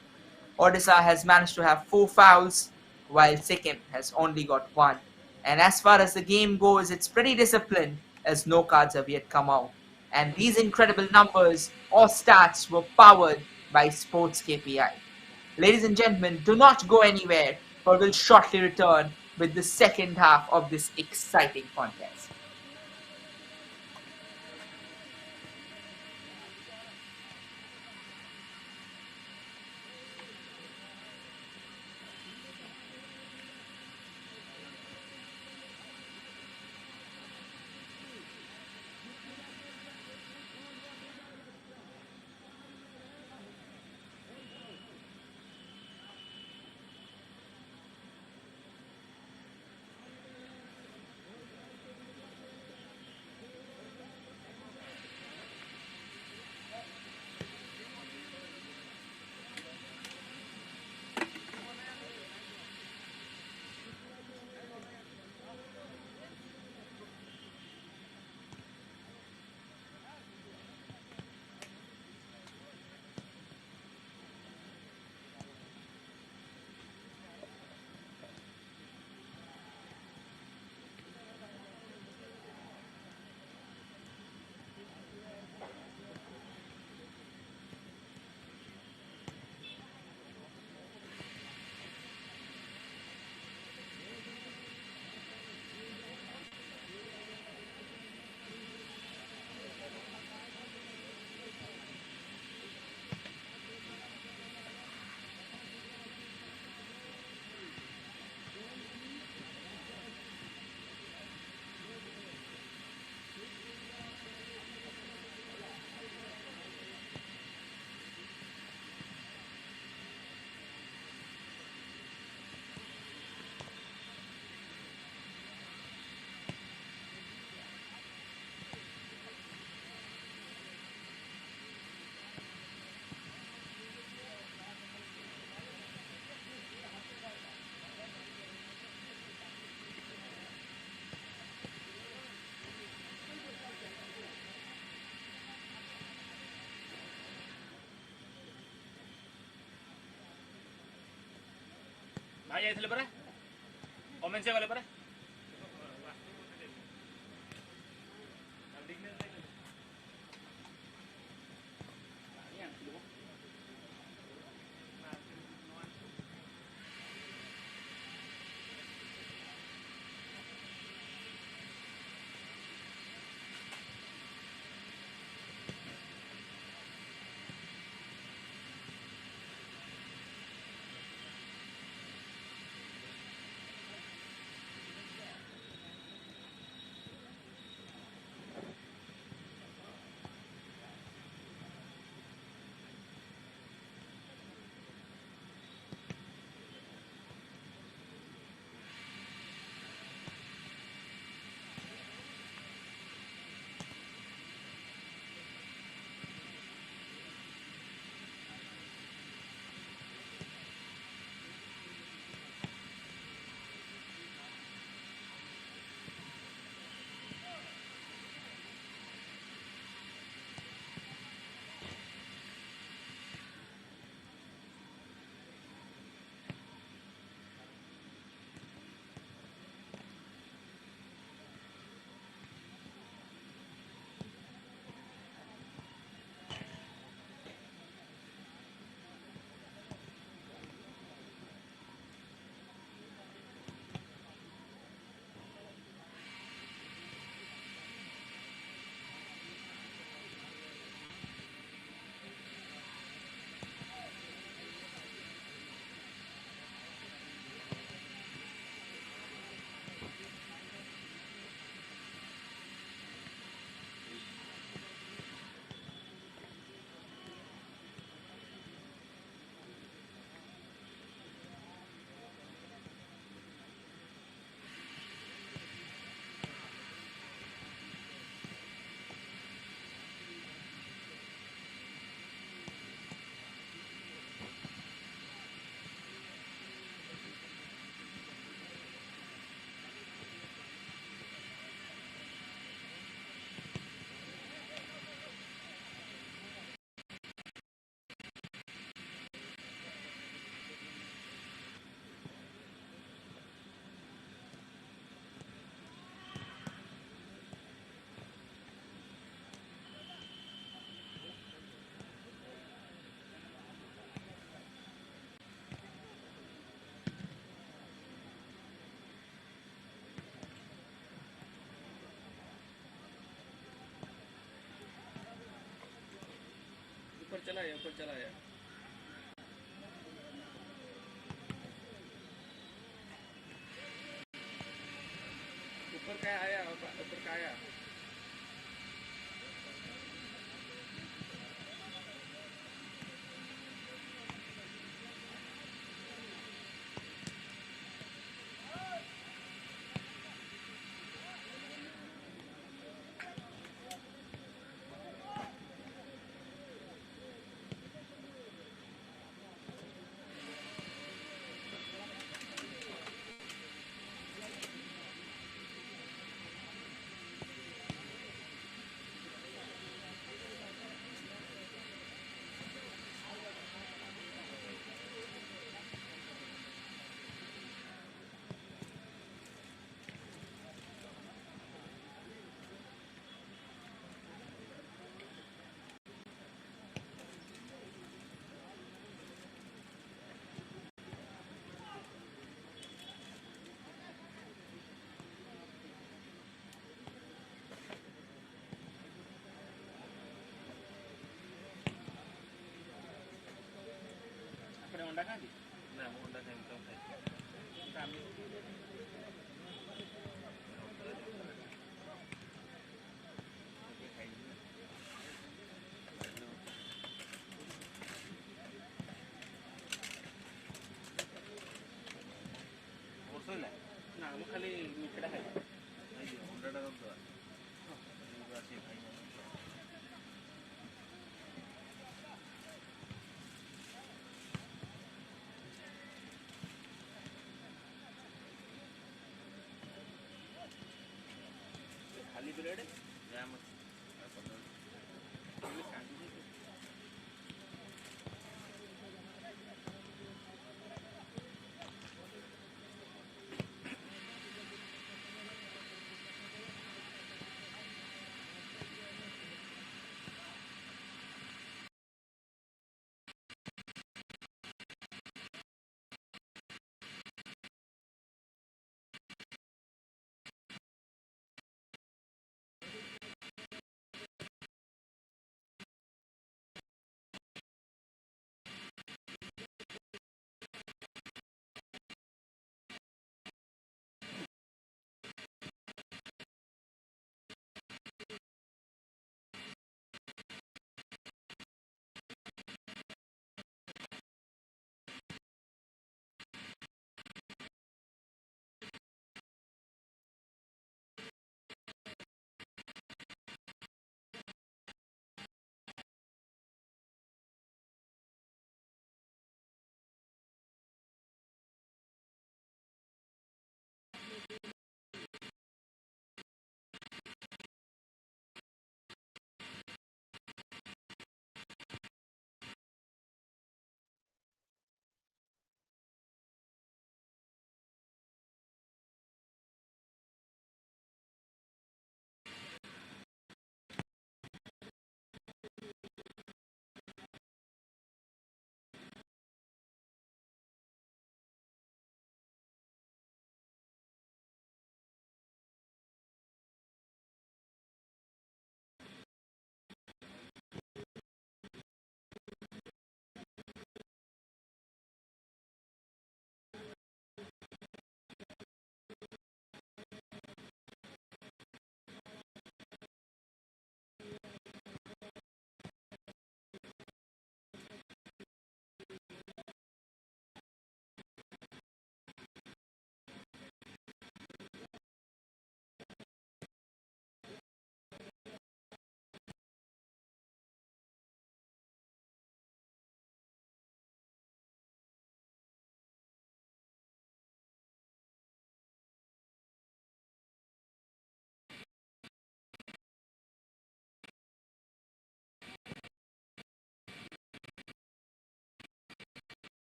Odisha has managed to have 4 fouls, while Sikkim has only got 1. And as far as the game goes, it's pretty disciplined, as no cards have yet come out. And these incredible numbers or stats were powered by Sports KPI. Ladies and gentlemen, do not go anywhere, for we'll shortly return with the second half of this exciting contest. ଭାଇ ଯାଇଥିଲେ ପରା women's ଗଲେ ପରା ऊपर चला गया ऊपर क्या आया अपने अंडा खा दी ନା ମୁଁ ଅଣ୍ଡା ଖାଇବି ତ ଖାଇବି ମୋର ସଇଲା ନା ମୁଁ ଖାଲି ମିଠାଟା ଖାଇବି ଅଣ୍ଡାଟା କରିଦେବା ଆସିକି ଖାଇବ खाली ब्रेड ଜାମ୍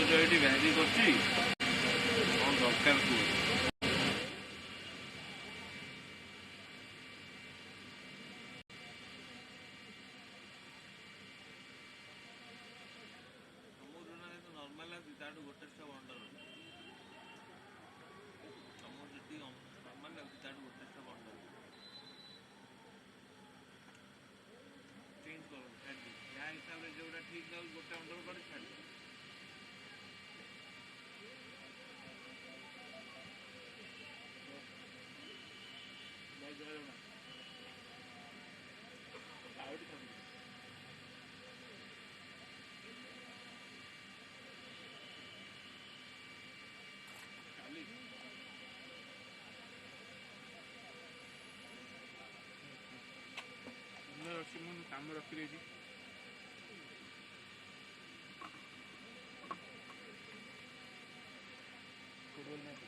ତ ଏଇଠି ଭ୍ୟାରି କରୁଛି କ'ଣ ଦରକାର କୁହ। ନର୍ମାଲ ଲାଗୁଛି ତାଠୁ ଗୋଟେ ଷ୍ଟେପ୍ ଅଣ୍ଡର ତମକୁ ଯେତିକି ନର୍ମାଲ ଲାଗୁଛି ତାଠୁ ଗୋଟେ ଷ୍ଟେପ୍ ଅଣ୍ଡର ଚେଞ୍ଜ କରନ୍ତୁ ଛାଡ଼ି ଯାହା ହିସାବରେ ଯେଉଁଟା ଠିକ୍ ଲାଗୁଛି ଗୋଟେ ଅଣ୍ଡର କରି ଛାଡ଼ି ଅଛି ମୁଁ କାମ ରଖିଦେଇଛି। Football match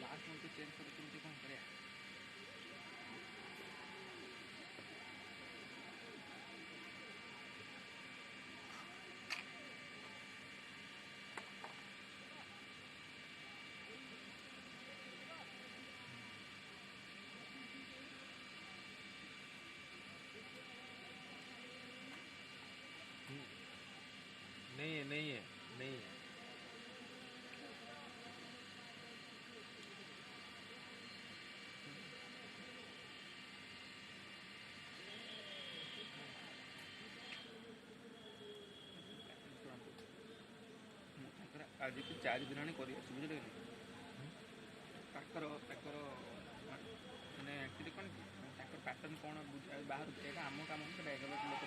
last month change କରି କେମିତି କ'ଣ କରିବା। नहीं है नहीं है आज की 4 दिन आनी कर बुझे ताकर मैंने एक्चुअली कौन पैटर्न कौन बाहर यहाँ आम कम डेभलप लोक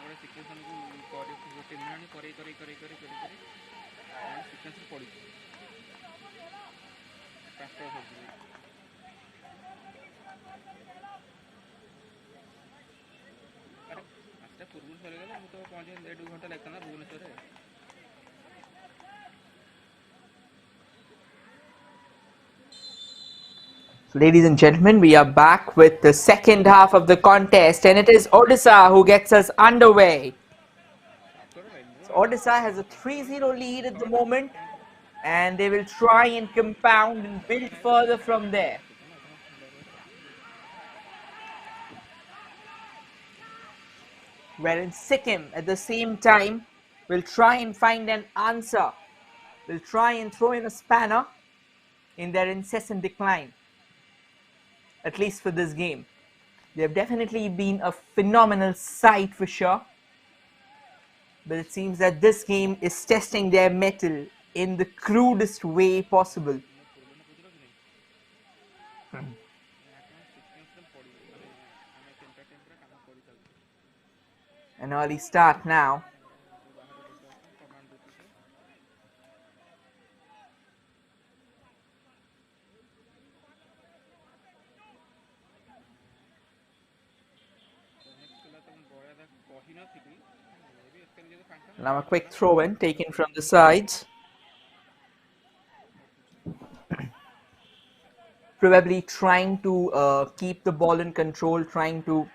गोटे सिचुएसन को 3 दिन आनी कर सिचुएसन पड़ी अरे आजटा पूर्व सरीगला मुझे तो पहुँचे 1.5 घंटा लगता Bhubaneswar. Ladies and gentlemen, we are back with the second half of the contest, and it is Odisha who gets us underway. So Odisha has a 3-0 lead at the moment, and they will try and compound and build further from there. Wherein Sikkim at the same time will try and find an answer, will try and throw in a spanner in their incessant decline. At least for this game. They have definitely been a phenomenal sight for sure. But it seems that this game is testing their mettle in the crudest way possible. An early start now. Now a quick throw in taken from the sides. Probably trying to keep the ball in control, trying to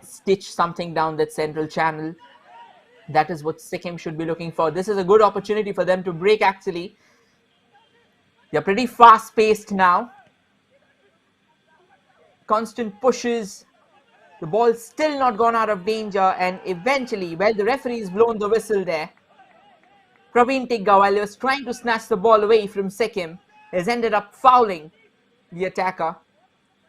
stitch something down that central channel. That is what Sikkim should be looking for. This is a good opportunity for them to break actually. They're pretty fast paced now. Constant pushes. The ball's still not gone out of danger, and eventually, well, the referee's blown the whistle there. Praveen Tigga, while he was trying to snatch the ball away from Sikkim, has ended up fouling the attacker.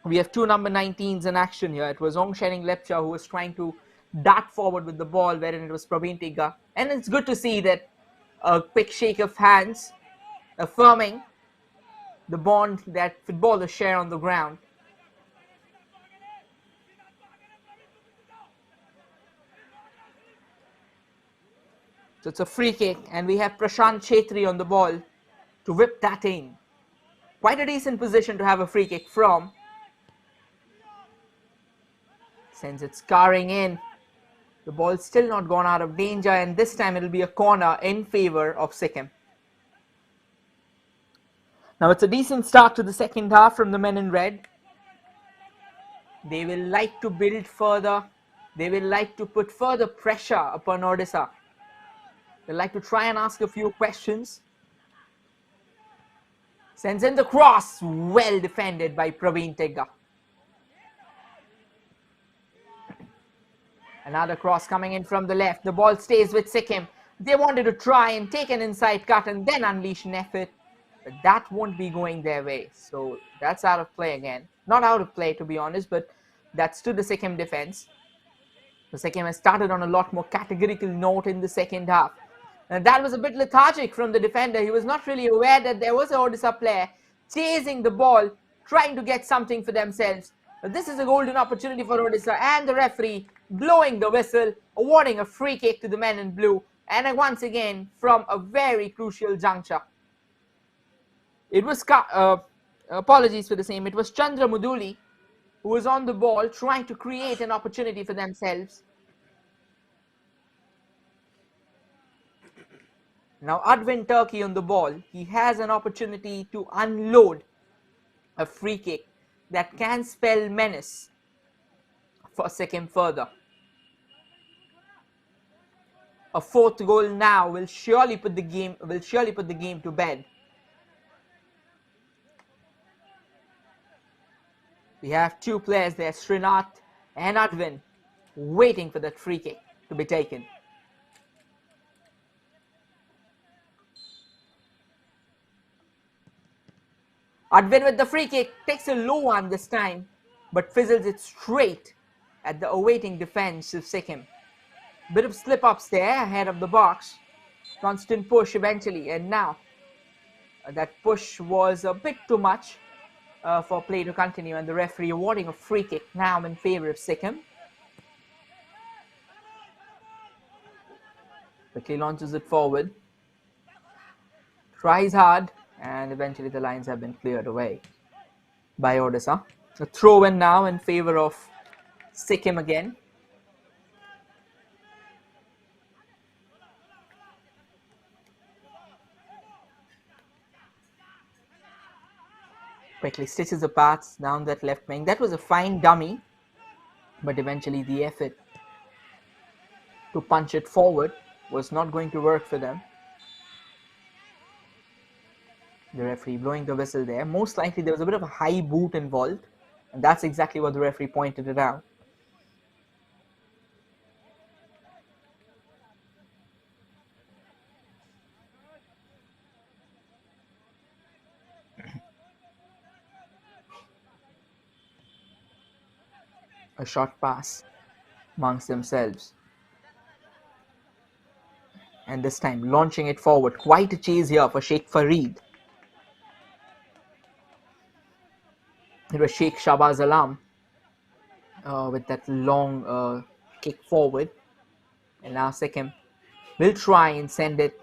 We have two number 19s in action here. It was Ong Shening Lepcha who was trying to dart forward with the ball, wherein it was Praveen Tigga. And it's good to see that a quick shake of hands, affirming the bond that footballers share on the ground. So it's a free kick, and we have Prashant Chetri on the ball to whip that in. Quite a decent position to have a free kick from. Sends it scarring in. The ball's still not gone out of danger, and this time it'll be a corner in favor of Sikkim. Now it's a decent start to the second half from the men in red. They will like to build further. They will like to put further pressure upon Odisha. They'll like to try and ask a few questions. Sends in the cross. Well defended by Praveen Tegga. Another cross coming in from the left. The ball stays with Sikkim. They wanted to try and take an inside cut and then unleash an effort. But that won't be going their way. So that's out of play again. Not out of play, to be honest, but that's to the Sikkim defense. The Sikkim has started on a lot more categorical note in the second half. And that was a bit lethargic from the defender. He was not really aware that there was an Odisha player chasing the ball, trying to get something for themselves. But this is a golden opportunity for Odisha, and the referee blowing the whistle, awarding a free kick to the men in blue. And once again, from a very crucial juncture. It was, apologies for the same, it was Chandra Muduli who was on the ball trying to create an opportunity for themselves. Now Advin Turkey on the ball, he has an opportunity to unload a free kick that can spell menace for Sikkim further. A fourth goal now will surely put the game to bed. We have two players there, Srinath and Advin, waiting for that free kick to be taken. Advin with the free kick takes a low one this time, but fizzles it straight at the awaiting defense of Sikkim. Bit of slip-ups there ahead of the box. Constant push eventually, and now that push was a bit too much for play to continue, and the referee awarding a free kick now in favor of Sikkim. Quickly launches it forward. Tries hard, and eventually the lines have been cleared away by Odisha. A throw in now in favor of Sikkim again. Quickly stitches the paths down that left wing. That was a fine dummy, but eventually the effort to punch it forward was not going to work for them. The referee blowing the whistle there. Most likely there was a bit of a high boot involved, and that's exactly what the referee pointed it out. A short pass amongst themselves. And this time launching it forward. Quite a chase here for Sheikh Farid. It was Sheikh Shahbaz Alam with that long kick forward. And now Sikkim will try and send it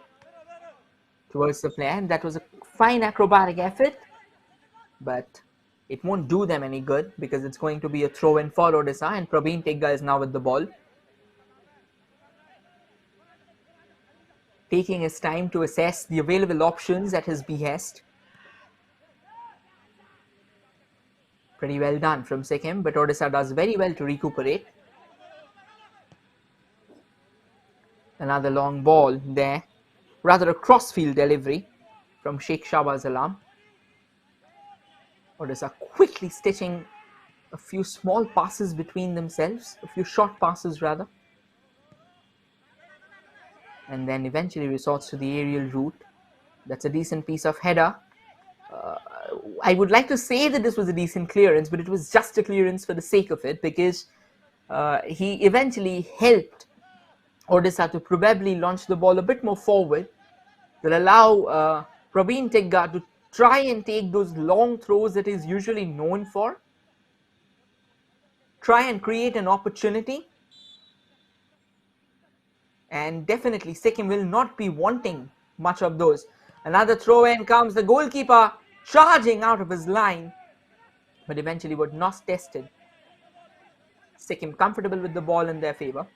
towards the player. And that was a fine acrobatic effort. But it won't do them any good because it's going to be a throw-in for Odisha, and Praveen Tegga is now with the ball. Taking his time to assess the available options at his behest. Pretty well done from Sikkim, but Odisha does very well to recuperate. Another long ball there. Rather a cross-field delivery from Sheikh Shahbaz Alam. Odisha quickly stitching a few small passes between themselves, a few short passes rather. And then eventually resorts to the aerial route. That's a decent piece of header. I would like to say that this was a decent clearance, but it was just a clearance for the sake of it, because he eventually helped Odisha to probably launch the ball a bit more forward. Will allow Praveen Tegga to try and take those long throws that he's usually known for. Try and create an opportunity. And definitely Sikkim will not be wanting much of those. Another throw in comes, the goalkeeper charging out of his line, but eventually was not tested. Sikkim comfortable with the ball in their favor.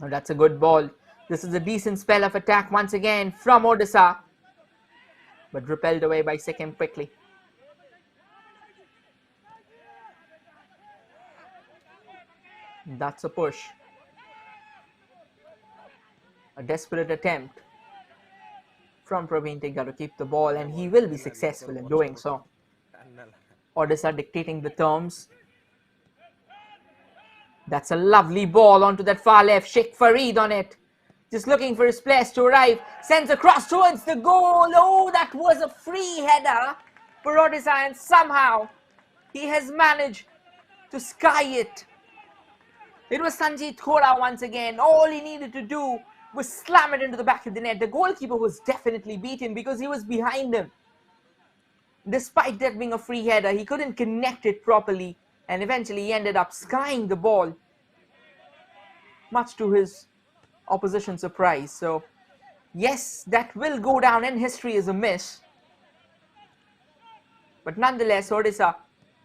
Oh, that's a good ball. This is a decent spell of attack once again from Odisha, but repelled away by Sikkim quickly. That's a push. A desperate attempt from Praveen Tigga to keep the ball, and he will be successful in doing so. Odisha dictating the terms. That's a lovely ball onto that far left. Sheikh Farid on it. Just looking for his place to arrive. Sends across towards the goal. Oh, that was a free header for Odisha, and somehow he has managed to sky it. It was Sanjit Khora once again. All he needed to do was slam it into the back of the net. The goalkeeper was definitely beaten because he was behind him. Despite that being a free header, he couldn't connect it properly, and eventually he ended up skying the ball, much to his opposition's surprise. So yes, that will go down in history as a miss, but nonetheless Odisha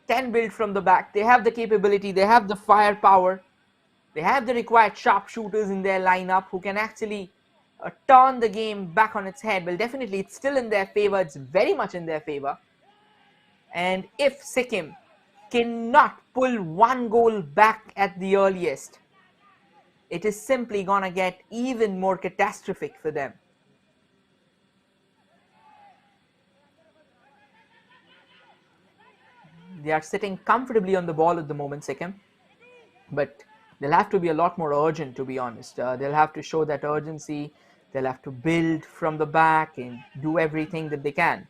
can build from the back. They have the capability, they have the firepower, they have the required sharpshooters in their lineup who can actually turn the game back on its head. Well, definitely it's still in their favor, it's very much in their favor. And if Sikkim cannot pull one goal back at the earliest, it is simply gonna get even more catastrophic for them. They are sitting comfortably on the ball at the moment, Sikkim, but they'll have to be a lot more urgent, to be honest. They'll have to show that urgency, they'll have to build from the back and do everything that they can.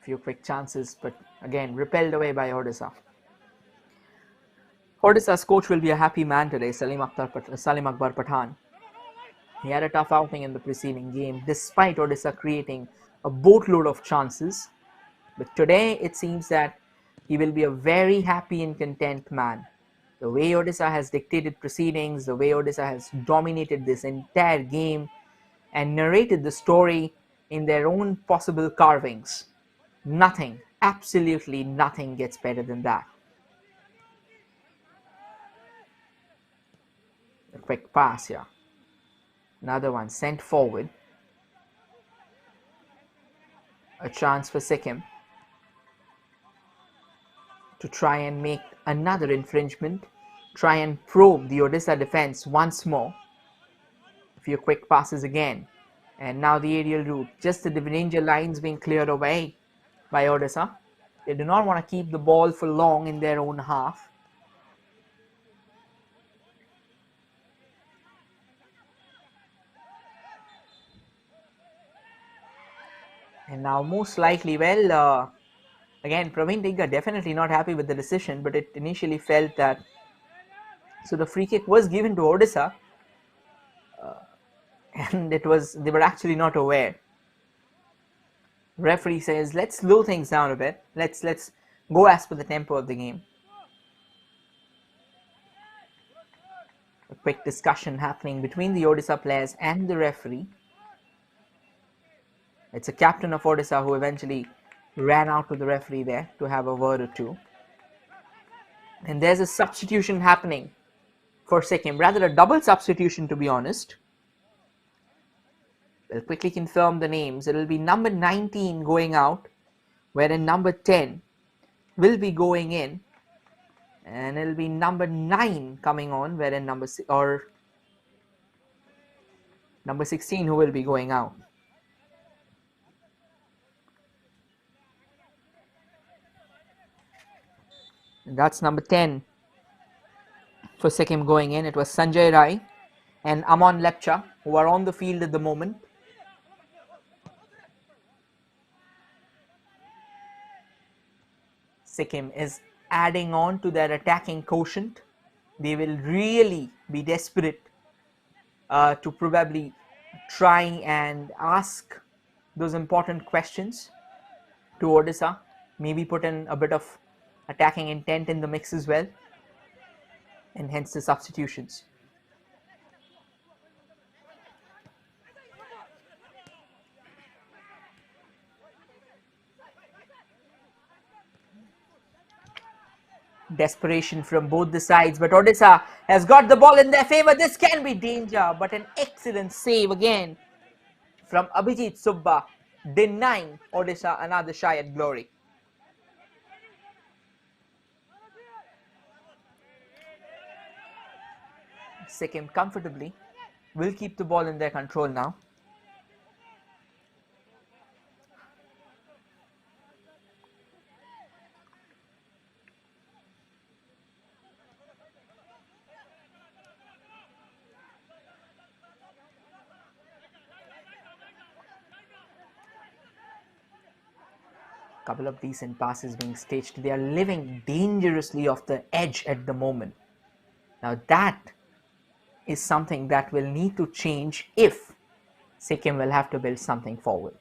Few quick chances, but again repelled away by Odisha. Odisha's coach will be a happy man today, Salim Akbar Pathan. He had a tough outing in the preceding game, despite Odisha creating a boatload of chances. But today it seems that he will be a very happy and content man. The way Odisha has dictated proceedings, the way Odisha has dominated this entire game and narrated the story in their own possible carvings. Nothing, absolutely nothing gets better than that. A quick pass here. Another one sent forward. A chance for Sikkim to try and make another infringement, try and probe the Odisha defense once more. A few quick passes again, and now the aerial route, just the danger lines being cleared away by Odisha. They do not want to keep the ball for long in their own half. And now most likely, well, again, Praveen Tigga definitely not happy with the decision, but it initially felt that, so the free kick was given to Odisha, and they were actually not aware. Referee says, let's slow things down a bit. Let's go as per the tempo of the game. A quick discussion happening between the Odisha players and the referee. It's a captain of Odisha who eventually ran out to the referee there to have a word or two. And there's a substitution happening for Sikkim, rather a double substitution to be honest. We'll quickly confirm the names. It will be number 19 going out, wherein number 10 will be going in, and it will be number 9 coming on, wherein number 16 who will be going out. And that's number 10 for Sikkim going in. It was Sanjay Rai and Amon Lepcha who are on the field at the moment. Sikkim is adding on to their attacking quotient. They will really be desperate to probably try and ask those important questions to Odisha. Maybe put in a bit of attacking intent in the mix as well, and hence the substitutions. Desperation from both the sides, but Odisha has got the ball in their favor. This can be danger, but an excellent save again from Abhijit Subba, denying Odisha another shy at glory. Sikkim comfortably will keep the ball in their control now. Couple of decent passes being staged. They are living dangerously off the edge at the moment. Now that is something that will need to change if Sikkim will have to build something forward.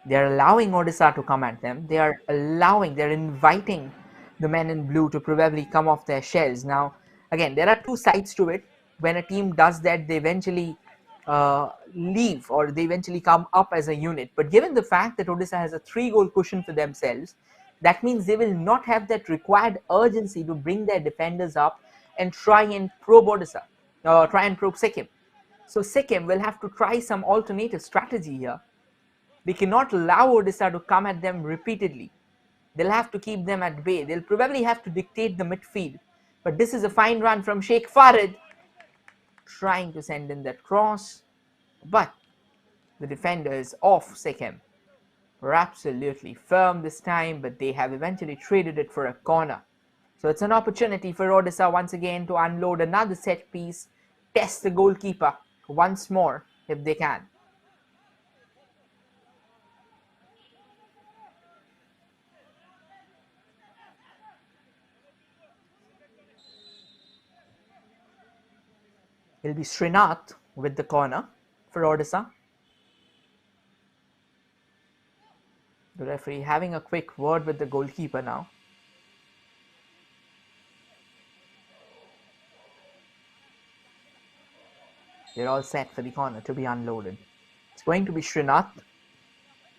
They are allowing Odisha to come at them. They're inviting the men in blue to probably come off their shells. Now, again, there are two sides to it. When a team does that, they eventually leave or they eventually come up as a unit. But given the fact that Odisha has a 3-goal cushion for themselves, that means they will not have that required urgency to bring their defenders up and try and probe Odisha, try and probe Sikkim. So Sikkim will have to try some alternative strategy here. They cannot allow Odisha to come at them repeatedly. They'll have to keep them at bay. They'll probably have to dictate the midfield. But this is a fine run from Sheikh Farid, trying to send in that cross. But the defenders of Sikkim were absolutely firm this time, but they have eventually traded it for a corner. So it's an opportunity for Odisha once again to unload another set piece, test the goalkeeper once more if they can. It'll be Srinath with the corner for Odisha. The referee having a quick word with the goalkeeper now. They're all set for the corner to be unloaded. It's going to be Srinath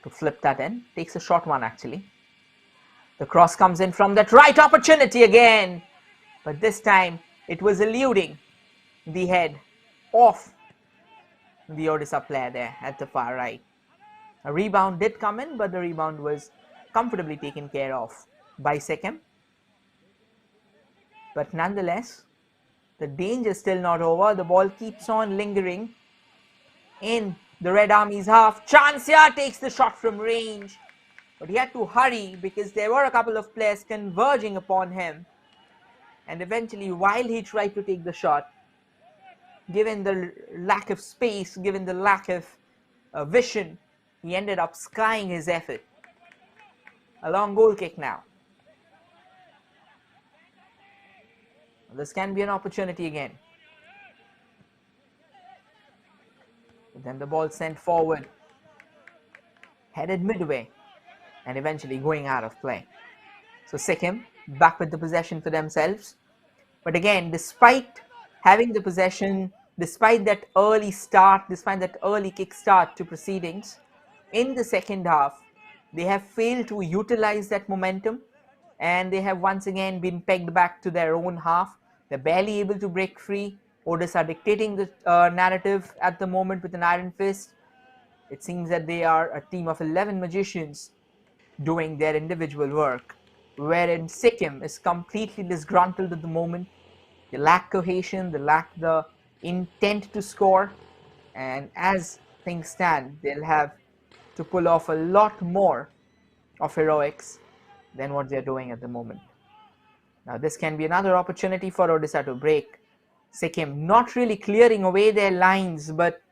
to flip that in. Takes a short one actually. The cross comes in from that right, opportunity again. But this time it was eluding the head of the Odisha player there at the far right. A rebound did come in, but the rebound was comfortably taken care of by Sikkim. But nonetheless, the danger is still not over. The ball keeps on lingering in the Red Army's half. Chance here, takes the shot from range. But he had to hurry because there were a couple of players converging upon him. And eventually, while he tried to take the shot, given the lack of space, given the lack of vision, he ended up skying his effort. A long goal kick now. This can be an opportunity again. But then the ball sent forward, headed midway, and eventually going out of play. So Sikkim back with the possession for themselves. But again, despite having the possession, despite that early start, despite that early kick start to proceedings, in the second half, they have failed to utilize that momentum and they have once again been pegged back to their own half. They're barely able to break free. Odisha dictating the narrative at the moment with an iron fist. It seems that they are a team of 11 magicians doing their individual work, wherein Sikkim is completely disgruntled at the moment. They lack cohesion, they lack the intent to score, and as things stand, they'll have to pull off a lot more of heroics than what they're doing at the moment. Now this can be another opportunity for Odisha to break. Sikkim not really clearing away their lines, but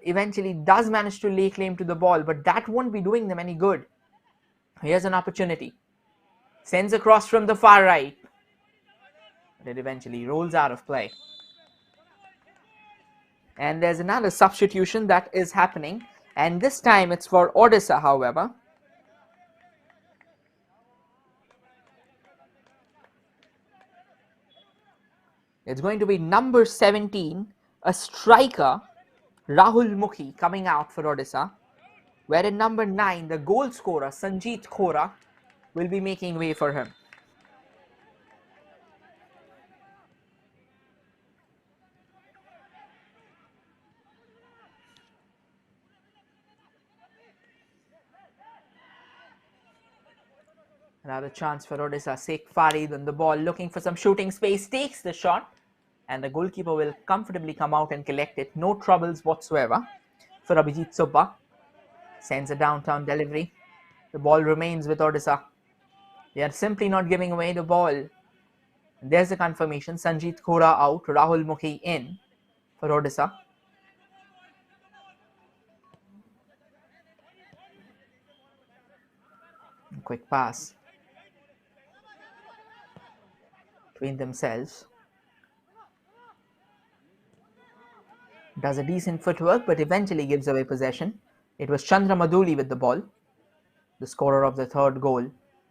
eventually does manage to lay claim to the ball, but that won't be doing them any good. Here's an opportunity. Sends across from the far right, but it eventually rolls out of play. And there's another substitution that is happening, and this time it's for Odisha, however. It's going to be number 17, a striker, Rahul Mukhi, coming out for Odisha, wherein number 9, the goal scorer, Sanjeet Khora, will be making way for him. Another chance for Odisha. Sheikh Farid on the ball, looking for some shooting space, takes the shot, and the goalkeeper will comfortably come out and collect it. No troubles whatsoever for Abhijit Subba. Sends a downtown delivery. The ball remains with Odisha. They are simply not giving away the ball. There's a confirmation. Sanjeet Khora out, Rahul Mukhi in for Odisha. Quick pass between themselves. Does a decent footwork, but eventually gives away possession. It was Chandra Maduli with the ball, the scorer of the third goal.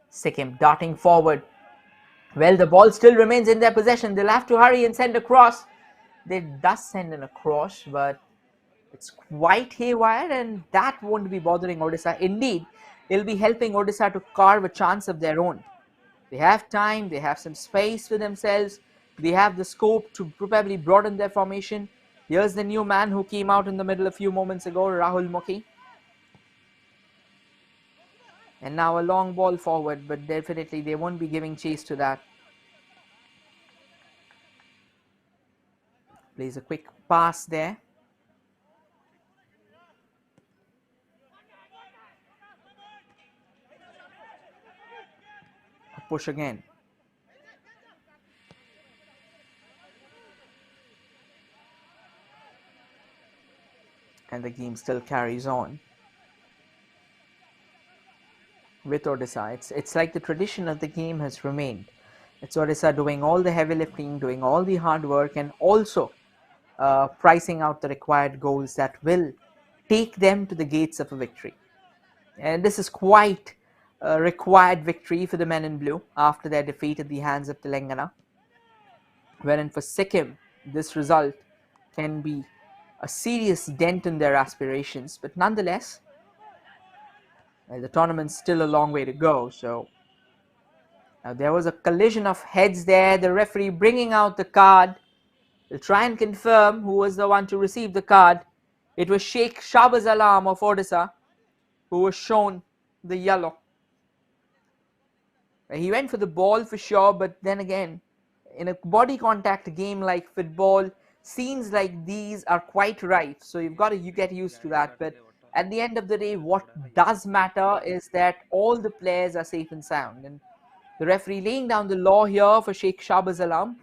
Sikkim darting forward. Well, the ball still remains in their possession. They'll have to hurry and send a cross. They does send in a cross, but it's quite haywire, and that won't be bothering Odisha. Indeed, it'll be helping Odisha to carve a chance of their own. They have time, they have some space for themselves, they have the scope to probably broaden their formation. Here's the new man who came out in the middle a few moments ago, Rahul Mukhi. And now a long ball forward, but definitely they won't be giving chase to that. Plays a quick pass there. A push again. And the game still carries on with Odisha. It's like the tradition of the game has remained. It's Odisha doing all the heavy lifting, doing all the hard work, and also pricing out the required goals that will take them to the gates of a victory. And this is quite a required victory for the men in blue after their defeat at the hands of Telangana. Wherein for Sikkim, this result can be a serious dent in their aspirations, but nonetheless, well, the tournament's still a long way to go. So there was a collision of heads there. The referee bringing out the card. We'll try and confirm who was the one to receive the card. It was Sheikh Shahbaz Alam of Odisha who was shown the yellow. He went for the ball for sure, but then again, in a body contact game like football, scenes like these are quite rife, so you've got to get used to that. But at the end of the day, what does matter is that all the players are safe and sound. And the referee laying down the law here for Sheikh Shahbaz Alam,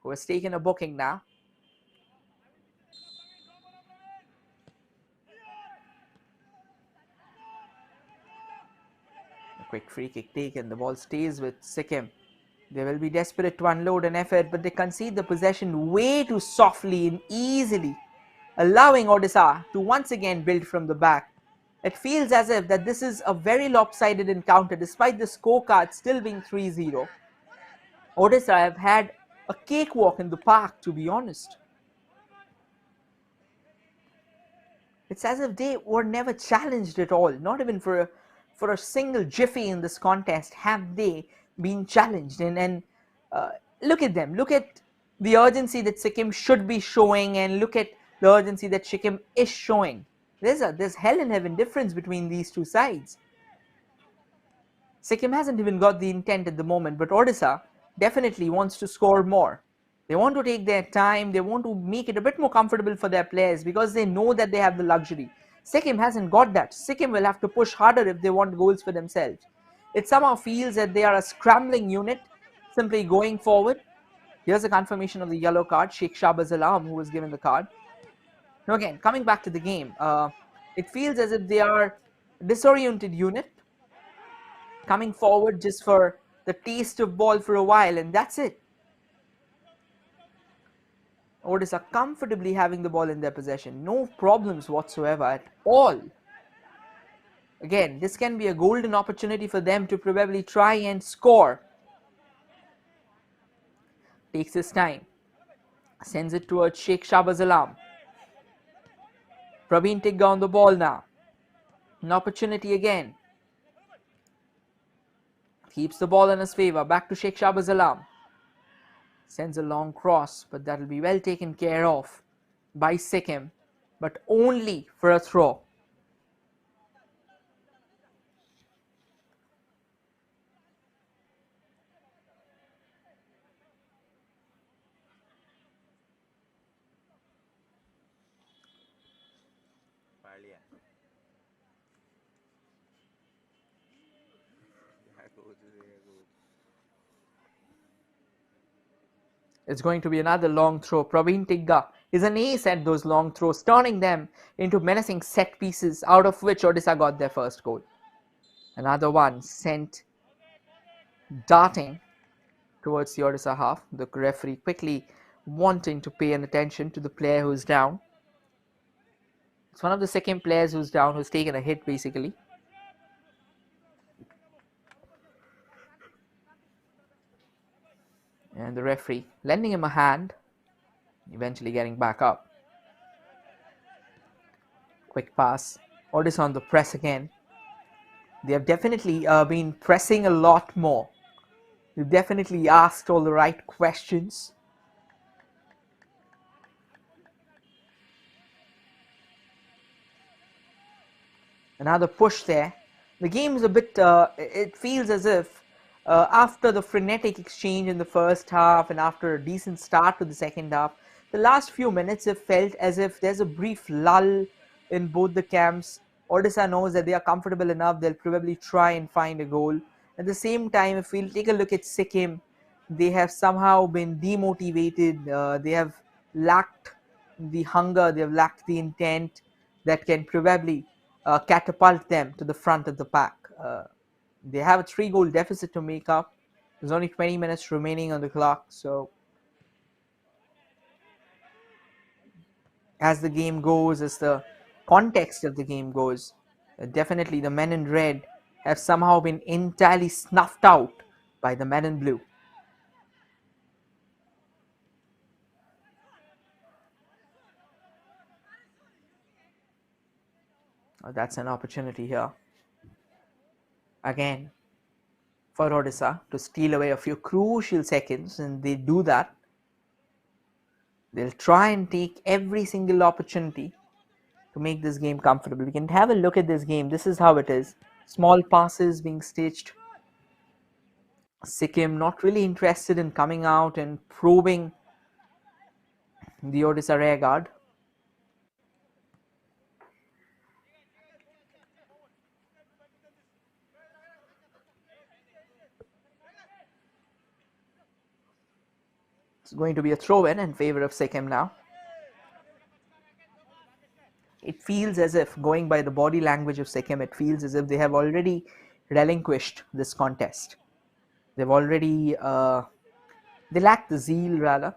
who has taken a booking now. A quick free kick taken, the ball stays with Sikkim. They will be desperate to unload an effort, but they concede the possession way too softly and easily, allowing Odisha to once again build from the back. It feels as if that this is a very lopsided encounter, despite the scorecard still being 3-0. Odisha have had a cakewalk in the park, to be honest. It's as if they were never challenged at all, not even for a single jiffy in this contest have they been challenged. And look at them, look at the urgency that Sikkim should be showing, and look at the urgency that Sikkim is showing. There's hell and heaven difference between these two sides. Sikkim hasn't even got the intent at the moment, but Odisha definitely wants to score more. They want to take their time, they want to make it a bit more comfortable for their players because they know that they have the luxury. Sikkim hasn't got that. Sikkim will have to push harder if they want goals for themselves. It somehow feels that they are a scrambling unit, simply going forward. Here's a confirmation of the yellow card, Sheikh Shahbaz Alam, who was given the card. Now again, coming back to the game, it feels as if they are a disoriented unit, coming forward just for the taste of ball for a while, and that's it. Odisha comfortably having the ball in their possession. No problems whatsoever at all. Again, this can be a golden opportunity for them to probably try and score. Takes his time. Sends it towards Sheikh Shahbaz Alam. Praveen Tigga on the ball now. An opportunity again. keeps the ball in his favor. Back to Sheikh Shahbaz Alam. Sends a long cross, but that will be well taken care of by Sikkim, but only for a throw. ପାଳିଆ ଯାହା କହୁଛୁ ସେଇଆ କହୁଛୁ। It's going to be another long throw. Praveen Tigga is an ace at those long throws, turning them into menacing set pieces, out of which Odisha got their first goal. Another one sent darting towards the Odisha half. The referee quickly wanting to pay an attention to the player who's down. It's one of the second players who's down, who's taken a hit basically. And the referee lending him a hand, eventually getting back up. Quick pass. Odisha on the press again. They have definitely been pressing a lot more. They've definitely asked all the right questions. Another push there. The game is a bit, it feels as if after the frenetic exchange in the first half and after a decent start to the second half, the last few minutes have felt as if there's a brief lull in both the camps. Odisha knows that they are comfortable enough, they'll probably try and find a goal. At the same time, if we'll take a look at Sikkim, they have somehow been demotivated, they have lacked the hunger, they have lacked the intent that can probably catapult them to the front of the pack. They have a 3-goal deficit to make up. There's only 20 minutes remaining on the clock, so as the game goes, as the context of the game goes, definitely the men in red have somehow been entirely snuffed out by the men in blue. That's an opportunity here again for Odisha to steal away a few crucial seconds, and they do that. They'll try and take every single opportunity to make this game comfortable. We can have a look at this game. This is how it is. Small passes being stitched. Sikkim not really interested in coming out and probing the Odisha rear guard. It's going to be a throw-in in favor of Sikkim now. It feels as if, going by the body language of Sikkim, it feels as if they have already relinquished this contest. They've already, they lack the zeal rather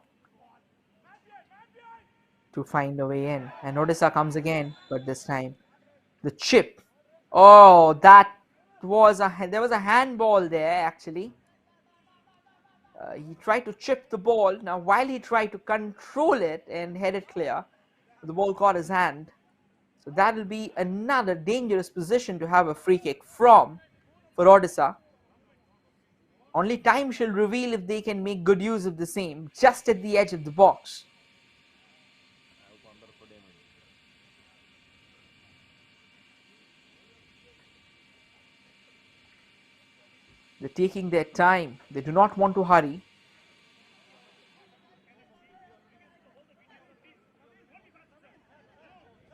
to find a way in. And Odisha comes again, but this time the chip. Oh, there was a handball there actually. He tried to chip the ball. Now, while he tried to control it and head it clear, the ball caught his hand. So that will be another dangerous position to have a free kick from for Odisha. Only time shall reveal if they can make good use of the same, just at the edge of the box. They're taking their time. They do not want to hurry.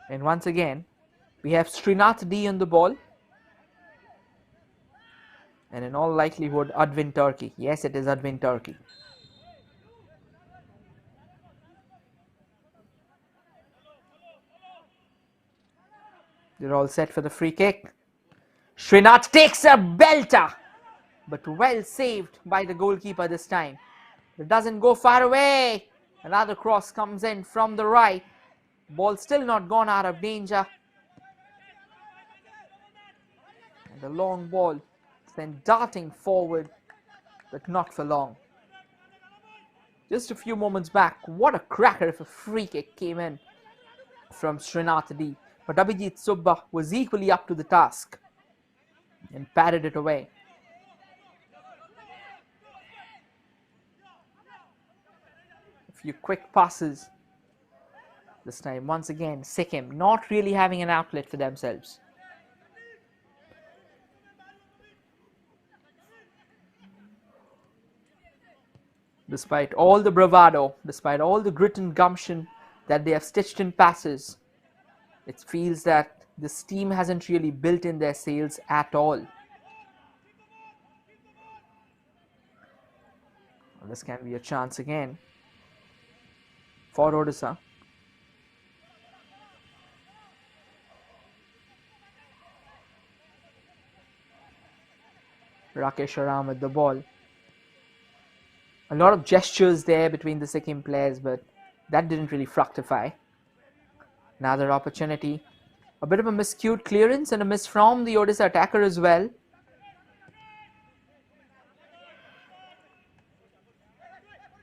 And once again, we have Srinath D on the ball. And in all likelihood, Advin Turkey. Yes, it is Advin Turkey. They're all set for the free kick. Srinath takes a belter, but well saved by the goalkeeper this time. It doesn't go far away. Another cross comes in from the right. Ball still not gone out of danger. And the long ball sent darting forward, but not for long. Just a few moments back, what a cracker if a free kick came in from Srinath D. But Abhijit Subba was equally up to the task and patted it away. few quick passes. This time, once again, Sikkim not really having an outlet for themselves. Despite all the bravado, despite all the grit and gumption that they have stitched in passes, it feels that this team hasn't really built in their sails at all. This can be a chance again for Odisha. Rakesh Aram with the ball. A lot of gestures there between the Sikkim players, but that didn't really fructify. Another opportunity. A bit of a miscued clearance and a miss from the Odisha attacker as well.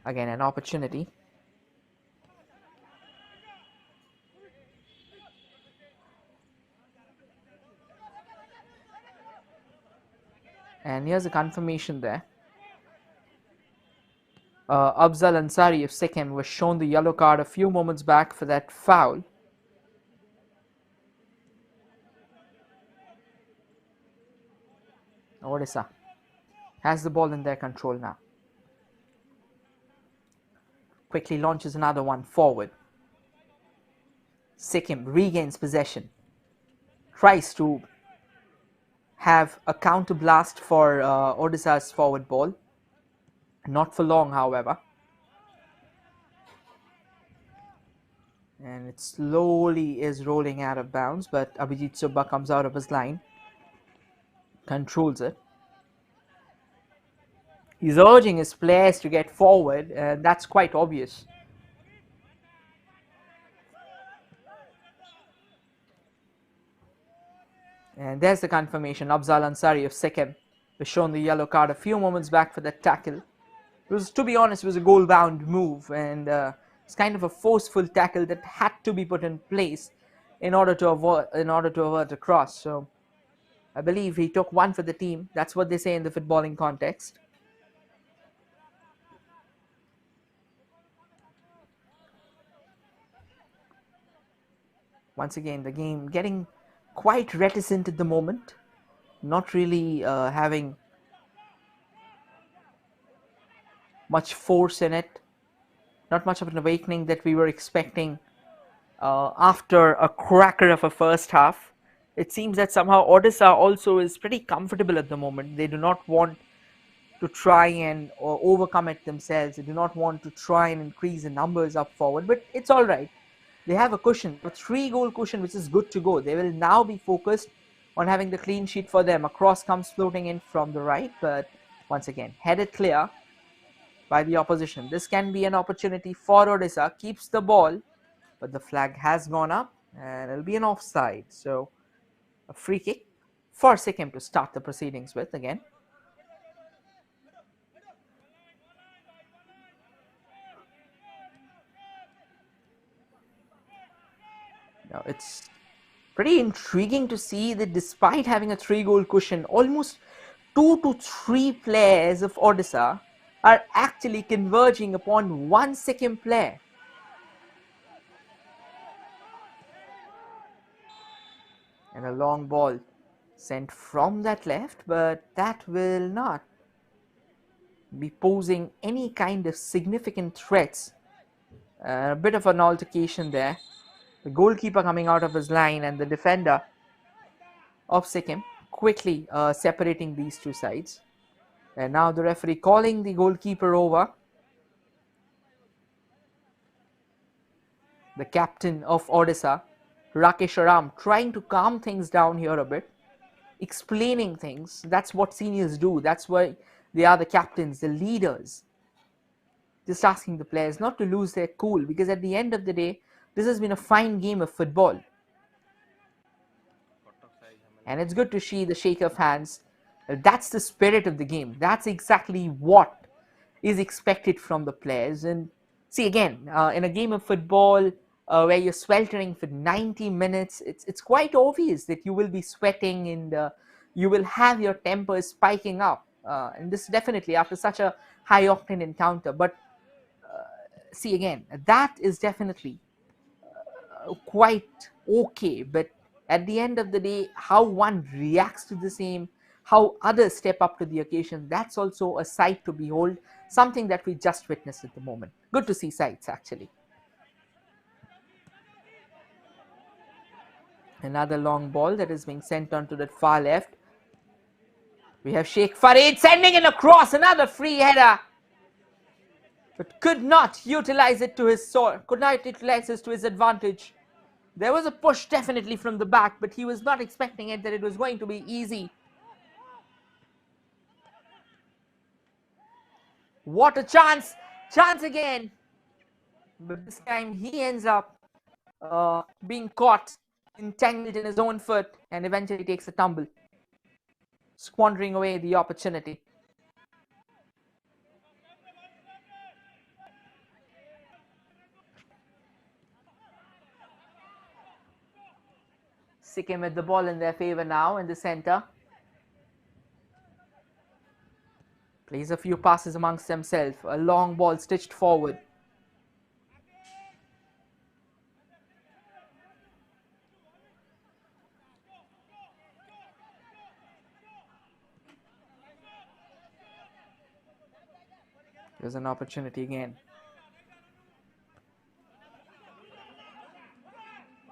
Again, an opportunity. And here's a confirmation there. Afzal Ansari of Sikkim was shown the yellow card a few moments back for that foul. Odisha has the ball in their control now. Quickly launches another one forward. Sikkim regains possession. Tries to have a counter blast for Odisha's forward ball. Not for long, however. And it slowly is rolling out of bounds, but Abhijit Subba comes out of his line. Controls it. He's urging his players to get forward, and that's quite obvious. And there's the confirmation. Afzal Ansari of Sikkim was shown the yellow card a few moments back for that tackle. It was, to be honest, it was a goal-bound move, and it's kind of a forceful tackle that had to be put in place in order to avert a cross. So I believe he took one for the team. That's what they say in the footballing context. Once again, the game getting quite reticent at the moment, not really having much force in it, not much of an awakening that we were expecting after a cracker of a first half. It seems that somehow Odisha also is pretty comfortable at the moment. They do not want to try and overcome it themselves. They do not want to try and increase the numbers up forward, but it's all right. They have a cushion, a 3-goal cushion, which is good to go. They will now be focused on having the clean sheet for them. A cross comes floating in from the right, but once again, headed clear by the opposition. This can be an opportunity for Odisha. Keeps the ball, but the flag has gone up, and it'll be an offside. So, a free kick for Sikkim to start the proceedings with again. Now, it's pretty intriguing to see that despite having a 3-goal cushion, almost 2 to 3 players of Odisha are actually converging upon one Sikkim player. And a long ball sent from that left, but that will not be posing any kind of significant threats. A bit of an altercation there. The goalkeeper coming out of his line and the defender of Sikkim quickly separating these two sides. And now the referee calling the goalkeeper over. The captain of Odisha, Rakesh Aram, trying to calm things down here a bit, explaining things. That's what seniors do. That's why they are the captains, the leaders. Just asking the players not to lose their cool, because at the end of the day, this has been a fine game of football. And it's good to see the shake of hands. That's the spirit of the game. That's exactly what is expected from the players. And see, again, in a game of football where you're sweltering for 90 minutes, it's quite obvious that you will be sweating and you will have your temper spiking up. And this definitely after such a high octane encounter. But see again, that is definitely quite okay, but at the end of the day, how one reacts to the same, how others step up to the occasion, that's also a sight to behold, something that we just witnessed at the moment. Good to see sights, actually. Another long ball that is being sent on to that far left. We have Sheikh Farid sending in a cross, another free header, but could not utilize it to his advantage. There was a push definitely from the back, but he was not expecting it, that it was going to be easy. What a chance! Chance again! But this time he ends up being caught, entangled in his own foot, and eventually takes a tumble, squandering away the opportunity. Sikkim with the ball in their favor now in the center. Plays a few passes amongst themselves. A long ball stitched forward. There's an opportunity again.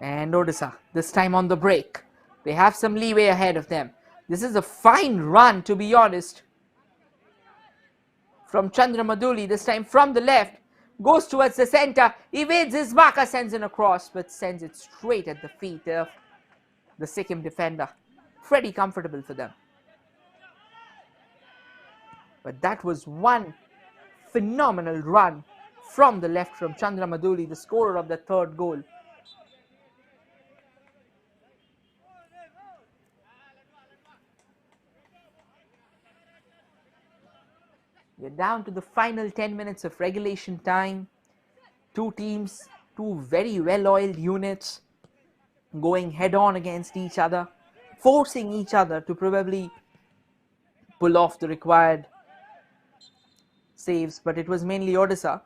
And Odisha, this time on the break. They have some leeway ahead of them. This is a fine run, to be honest, from Chandra Maduli, this time from the left. Goes towards the center, evades his marker, sends in a cross, but sends it straight at the feet of the Sikkim defender. Pretty comfortable for them. But that was one phenomenal run from the left from Chandra Maduli, the scorer of the third goal. We're down to the final 10 minutes of regulation time. Two teams, two very well-oiled units going head-on against each other, forcing each other to probably pull off the required saves. But it was mainly Odisha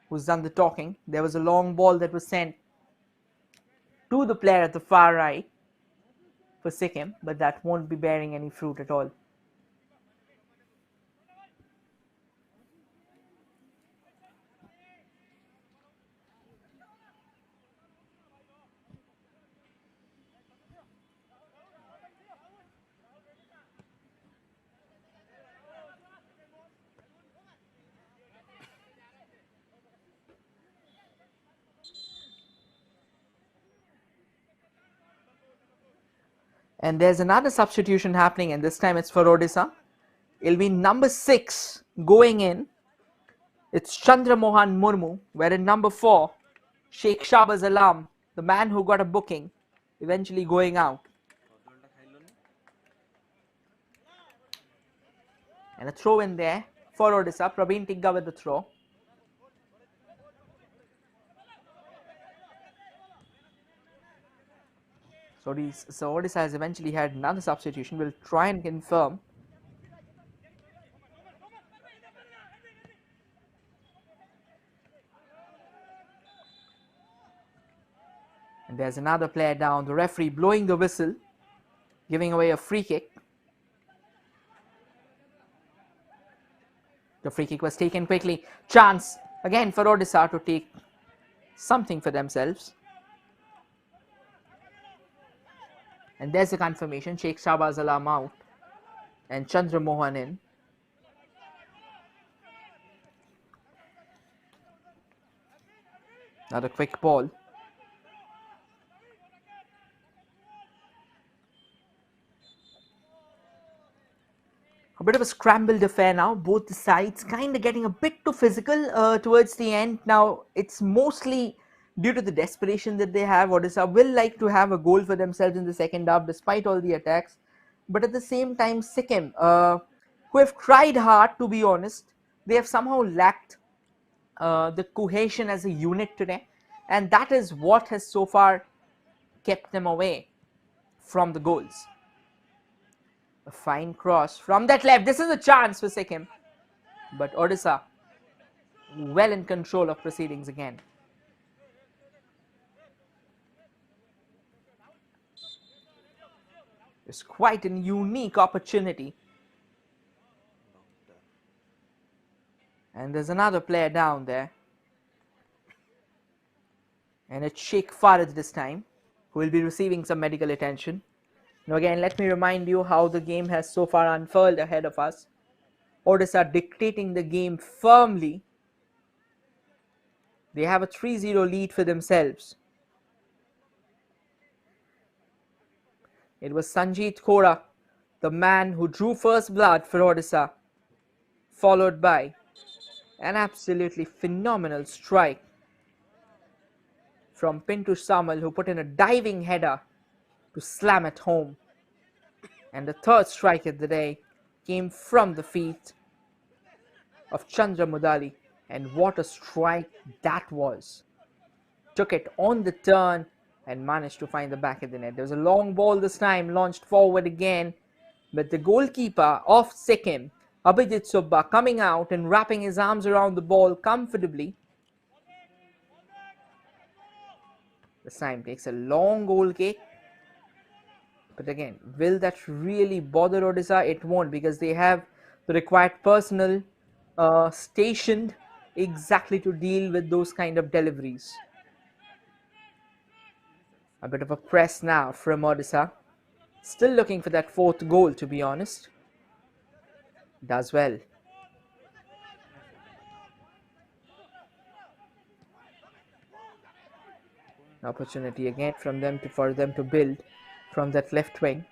who's done the talking. There was a long ball that was sent to the player at the far right for Sikkim, but that won't be bearing any fruit at all. And there's another substitution happening, and this time it's for Odisha. It'll be number 6 going in. It's Chandra Mohan Murmu, wherein number 4, Sheikh Shahbaz Alam, the man who got a booking, eventually going out. And a throw in there for Odisha. Praveen Tigga with the throw. So Odisha has eventually had another substitution. We'll try and confirm. And there's another player down. The referee blowing the whistle, giving away a free kick. The free kick was taken quickly. Chance again for Odisha to take something for themselves. And there's the confirmation. Sheikh Shahbaz Alam out and Chandra Mohan in. Another quick ball. A bit of a scrambled affair now. Both the sides kind of getting a bit too physical towards the end. Now it's mostly due to the desperation that they have. Odisha will like to have a goal for themselves in the second half despite all the attacks. But at the same time, Sikkim, who have tried hard, to be honest, they have somehow lacked the cohesion as a unit today. And that is what has so far kept them away from the goals. A fine cross from that left. This is a chance for Sikkim. But Odisha well in control of proceedings again. It's quite a unique opportunity. And there's another player down there. And it's Sheikh Farid this time, who will be receiving some medical attention. Now again, let me remind you how the game has so far unfurled ahead of us. Odisha dictating the game firmly. They have a 3-0 lead for themselves. It was Sanjeet Kaura, the man who drew first blood for Odisha, followed by an absolutely phenomenal strike from Pintu Samal, who put in a diving header to slam it home. And the third strike of the day came from the feet of Chandra Mudali. And what a strike that was. Took it on the turn and managed to find the back of the net. There was a long ball this time, launched forward again. But the goalkeeper of Sikkim, Abhijit Subba, coming out and wrapping his arms around the ball comfortably. This time takes a long goal kick. But again, will that really bother Odisha? It won't, because they have the required personnel stationed exactly to deal with those kind of deliveries. A bit of a press now from Odisha. Still looking for that fourth goal, to be honest. Does well. An opportunity again for them to build from that left wing.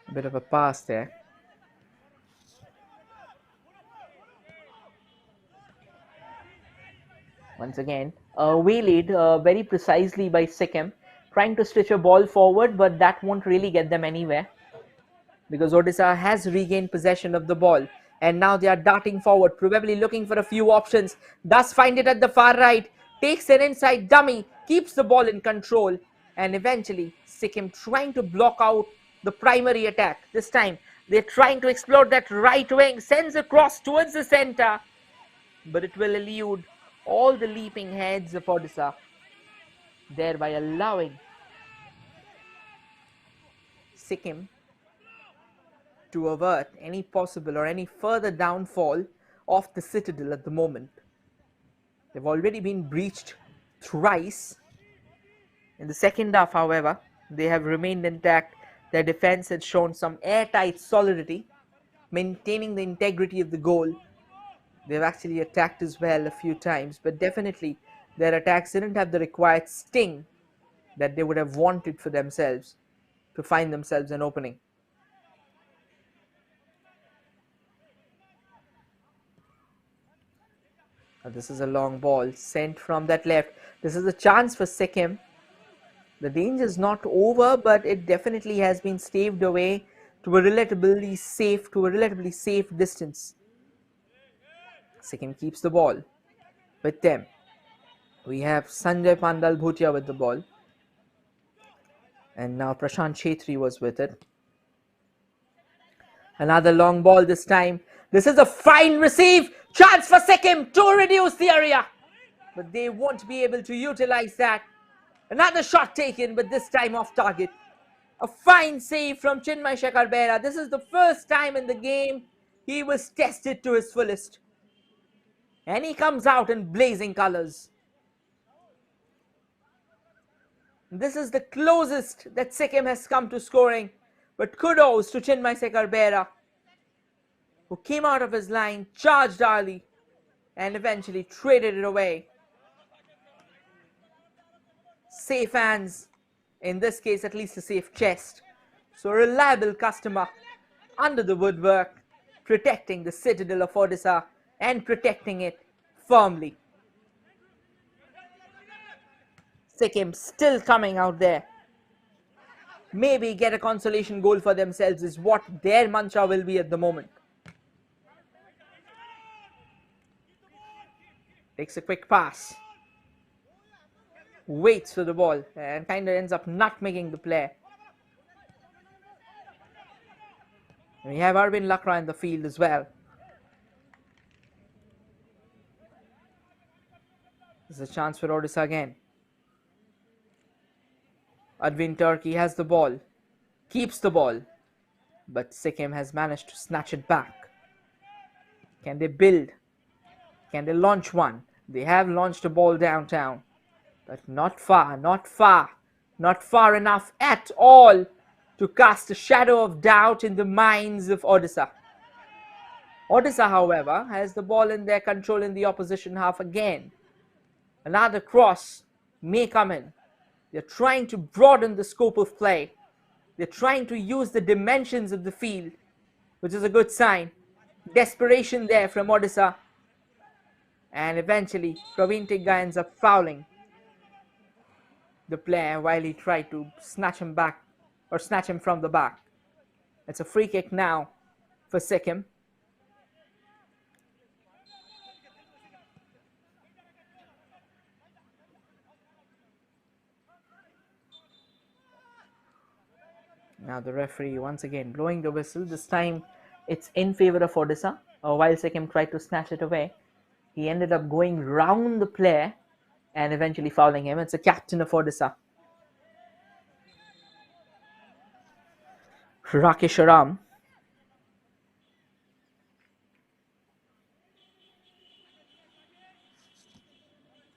A bit of a pass there. Once again, waylaid very precisely by Sikkim, trying to stitch a ball forward, but that won't really get them anywhere, because Odisha has regained possession of the ball, and now they are darting forward, probably looking for a few options. Does find it at the far right, takes an inside dummy, keeps the ball in control, and eventually Sikkim trying to block out the primary attack. This time they're trying to explore that right wing, sends a cross towards the center, but it will elude all the leaping heads of Odisha, thereby allowing Sikkim to avert any possible or any further downfall of the citadel at the moment. They've already been breached thrice. In the second half, however, they have remained intact. Their defense had shown some airtight solidity, maintaining the integrity of the goal. They've actually attacked as well a few times, but definitely their attacks didn't have the required sting that they would have wanted for themselves to find themselves an opening. Now this is a long ball sent from that left. This is a chance for Sikkim. The danger is not over, but it definitely has been staved away to a relatively safe distance. Sikkim keeps the ball with them. We have Sanjay Pandal Bhutia with the ball. And now Prashant Chetri was with it. Another long ball this time. This is a fine receive. Chance for Sikkim to reduce the area. But they won't be able to utilize that. Another shot taken, but this time off target. A fine save from Chinmay Shekhar Behera. This is the first time in the game he was tested to his fullest. And he comes out in blazing colours. This is the closest that Sikkim has come to scoring. But kudos to Chinmay Shekhar Behera, who came out of his line, charged early, and eventually traded it away. Safe hands, in this case at least a safe chest. So a reliable customer under the woodwork, protecting the citadel of Odisha and protecting it firmly. Sikkim still coming out there. Maybe get a consolation goal for themselves is what their mantra will be at the moment. Takes a quick pass. Waits for the ball and kind of ends up nutmegging the player. And we have Arvind Lakra in the field as well. There's a chance for Odisha again. Advin Turkey has the ball, keeps the ball, but Sikkim has managed to snatch it back. Can they build? Can they launch one? They have launched a ball downtown, but not far enough at all to cast a shadow of doubt in the minds of Odisha. Odisha, however, has the ball in their control in the opposition half again. Another cross may come in. They're trying to broaden the scope of play. They're trying to use the dimensions of the field, which is a good sign. Desperation there from Odisha. And eventually, Praveen Tigga ends up fouling the player while he tried to snatch him back or snatch him from the back. It's a free kick now for Sikkim. Now the referee once again blowing the whistle. This time it's in favor of Odisha. While Sikkim tried to snatch it away, he ended up going round the player and eventually fouling him. It's a captain of Odisha, Rakesh Ram.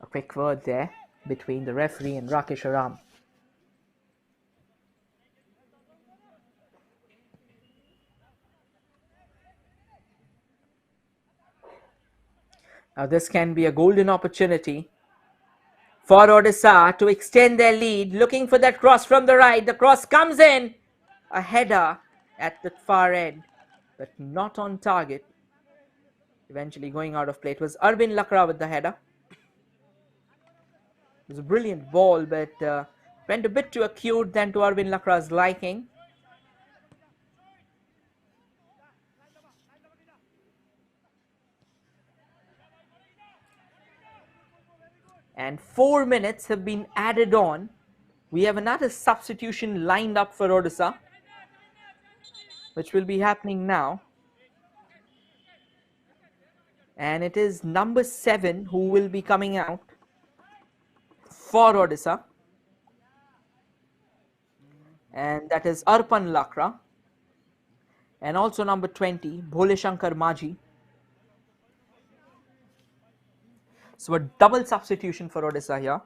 A quick word there between the referee and Rakesh Ram. Now this can be a golden opportunity for Odisha to extend their lead, looking for that cross from the right. The cross comes in, a header at the far end, but not on target. Eventually going out of play. It was Arvind Lakra with the header. It was a brilliant ball, but went a bit too acute than to Arvind Lakra's liking. And 4 minutes have been added on. We have another substitution lined up for Odisha, which will be happening now. And it is number 7 who will be coming out for Odisha. And that is Arpan Lakra. And also number 20, Bhole Shankar Maji. So a double substitution for Odisha here.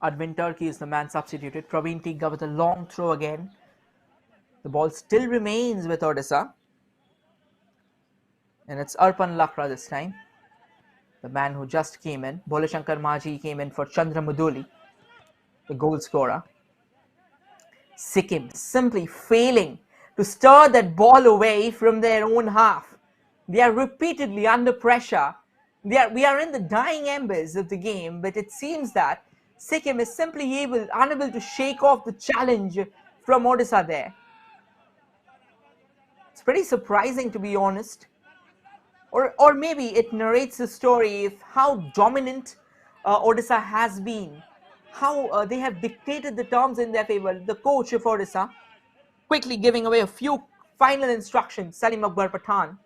Advin Turkey is the man substituted. Praveen Tigga with a long throw again. The ball still remains with Odisha. And it's Arpan Lakra this time, the man who just came in. Bhole Shankar Maji came in for Chandra Muduli, the goal scorer. Sikkim simply failing to stir that ball away from their own half. They are repeatedly under pressure. We are in the dying embers of the game, but it seems that Sikkim is simply unable to shake off the challenge from Odisha there. It's pretty surprising, to be honest. Or maybe it narrates the story of how dominant Odisha has been, how they have dictated the terms in their favor. The coach of Odisha quickly giving away a few final instructions, Salim Akbar Pathan.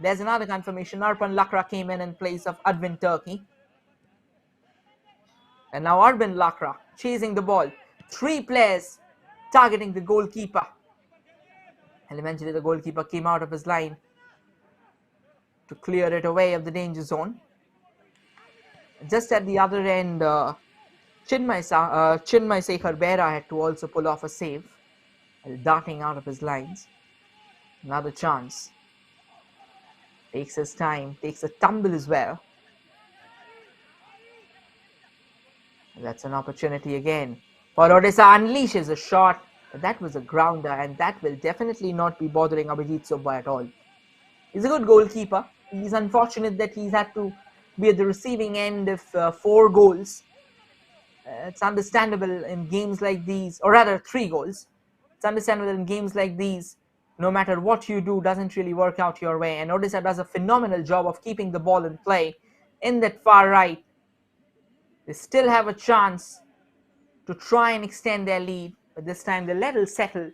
There's another confirmation. Arpan Lakra came in place of Advin Turkey. And now Arvind Lakra chasing the ball. 3 players targeting the goalkeeper. And eventually the goalkeeper came out of his line to clear it away of the danger zone. Just at the other end, Chinmay Sekhar Behra had to also pull off a save, darting out of his lines. Another chance. Takes his time, takes a tumble as well. That's an opportunity again for Odisha. Unleashes a shot, but that was a grounder, and that will definitely not be bothering Abhijit Subba at all. He's a good goalkeeper. he's unfortunate that he's had to be at the receiving end of 4 goals. It's understandable in games like these, or rather 3 goals. It's understandable in games like these, no matter what you do, doesn't really work out your way. And Odisha does a phenomenal job of keeping the ball in play in that far right. They still have a chance to try and extend their lead, but this time they let it settle.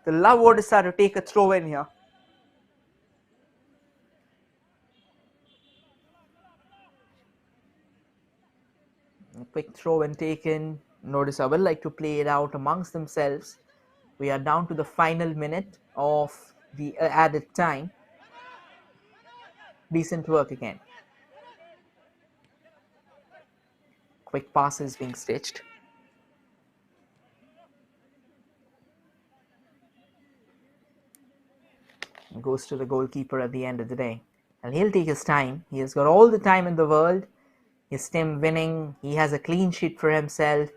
They allow Odisha to take a throw in here. A quick throw and taken. Odisha will like to play it out amongst themselves. We are down to the final minute of the added time. Decent work again. Quick passes being stitched. Goes to the goalkeeper at the end of the day. And he'll take his time. He has got all the time in the world. His team winning. He has a clean sheet for himself.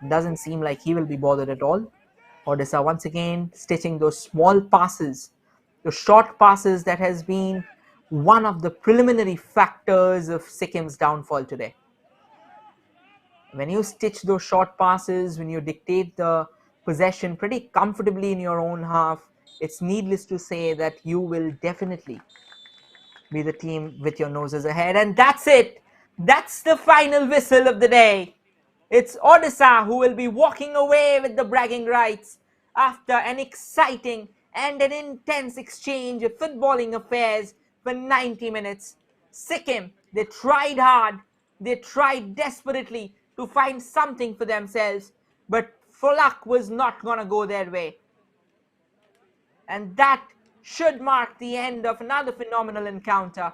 Doesn't seem like he will be bothered at all. Odisha once again stitching those small passes, those short passes that has been one of the preliminary factors of Sikkim's downfall today. When you stitch those short passes, when you dictate the possession pretty comfortably in your own half, it's needless to say that you will definitely be the team with your noses ahead. And that's it. That's the final whistle of the day. It's Odisha who will be walking away with the bragging rights after an exciting and an intense exchange of footballing affairs for 90 minutes. Sikkim, they tried hard, they tried desperately to find something for themselves, but for luck was not gonna go their way. And that should mark the end of another phenomenal encounter.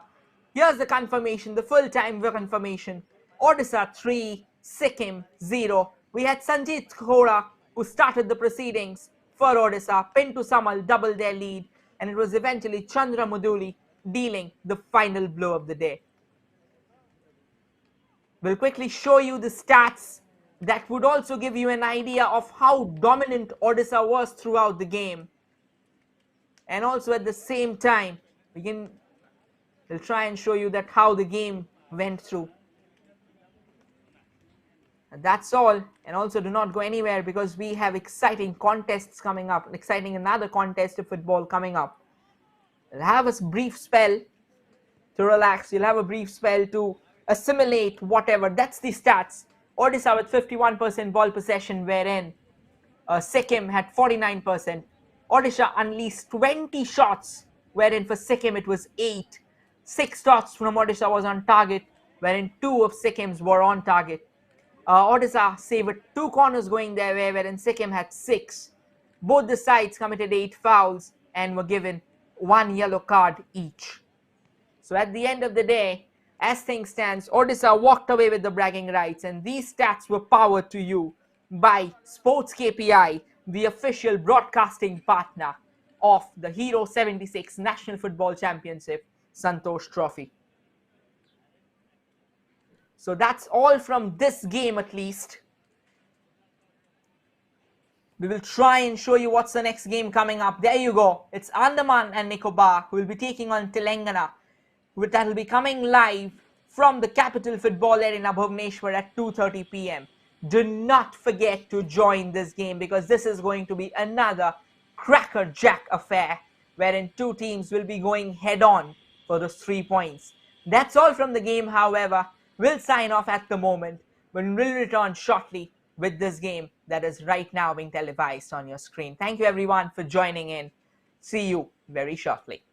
Here's the confirmation, the full-time confirmation. Odisha 3, Sikkim 0. We had Sanjit Khora who started the proceedings for Odisha. Pintu Samal doubled their lead, and it was eventually Chandra Muduli dealing the final blow of the day. We'll quickly show you the stats that would also give you an idea of how dominant Odisha was throughout the game. And also at the same time, we'll try and show you that how the game went through. And that's all. And also do not go anywhere because we have exciting contests coming up. Another contest of football coming up. We'll have a brief spell to relax. You'll have a brief spell to assimilate whatever. That's the stats. Odisha with 51% ball possession, wherein Sikkim had 49%. Odisha unleashed 20 shots, wherein for Sikkim it was 8. 6 shots from Odisha was on target, wherein 2 of Sikkim's were on target. Odisha saved 2 corners going their way, wherein Sikkim had 6. Both the sides committed 8 fouls and were given 1 yellow card each. So at the end of the day, as things stands, Odisha walked away with the bragging rights, and these stats were powered to you by Sports KPI, the official broadcasting partner of the Hero 76 National Football Championship Santosh Trophy. So that's all from this game at least. We will try and show you what's the next game coming up. There you go. It's Andaman and Nicobar who will be taking on Telangana. That will be coming live from the Capital Football Arena, Bhubaneswar at 2:30 p.m. Do not forget to join this game because this is going to be another crackerjack affair wherein 2 teams will be going head-on for those 3 points. That's all from the game, however. We'll sign off at the moment, but we'll return shortly with this game that is right now being televised on your screen. Thank you everyone for joining in. See you very shortly.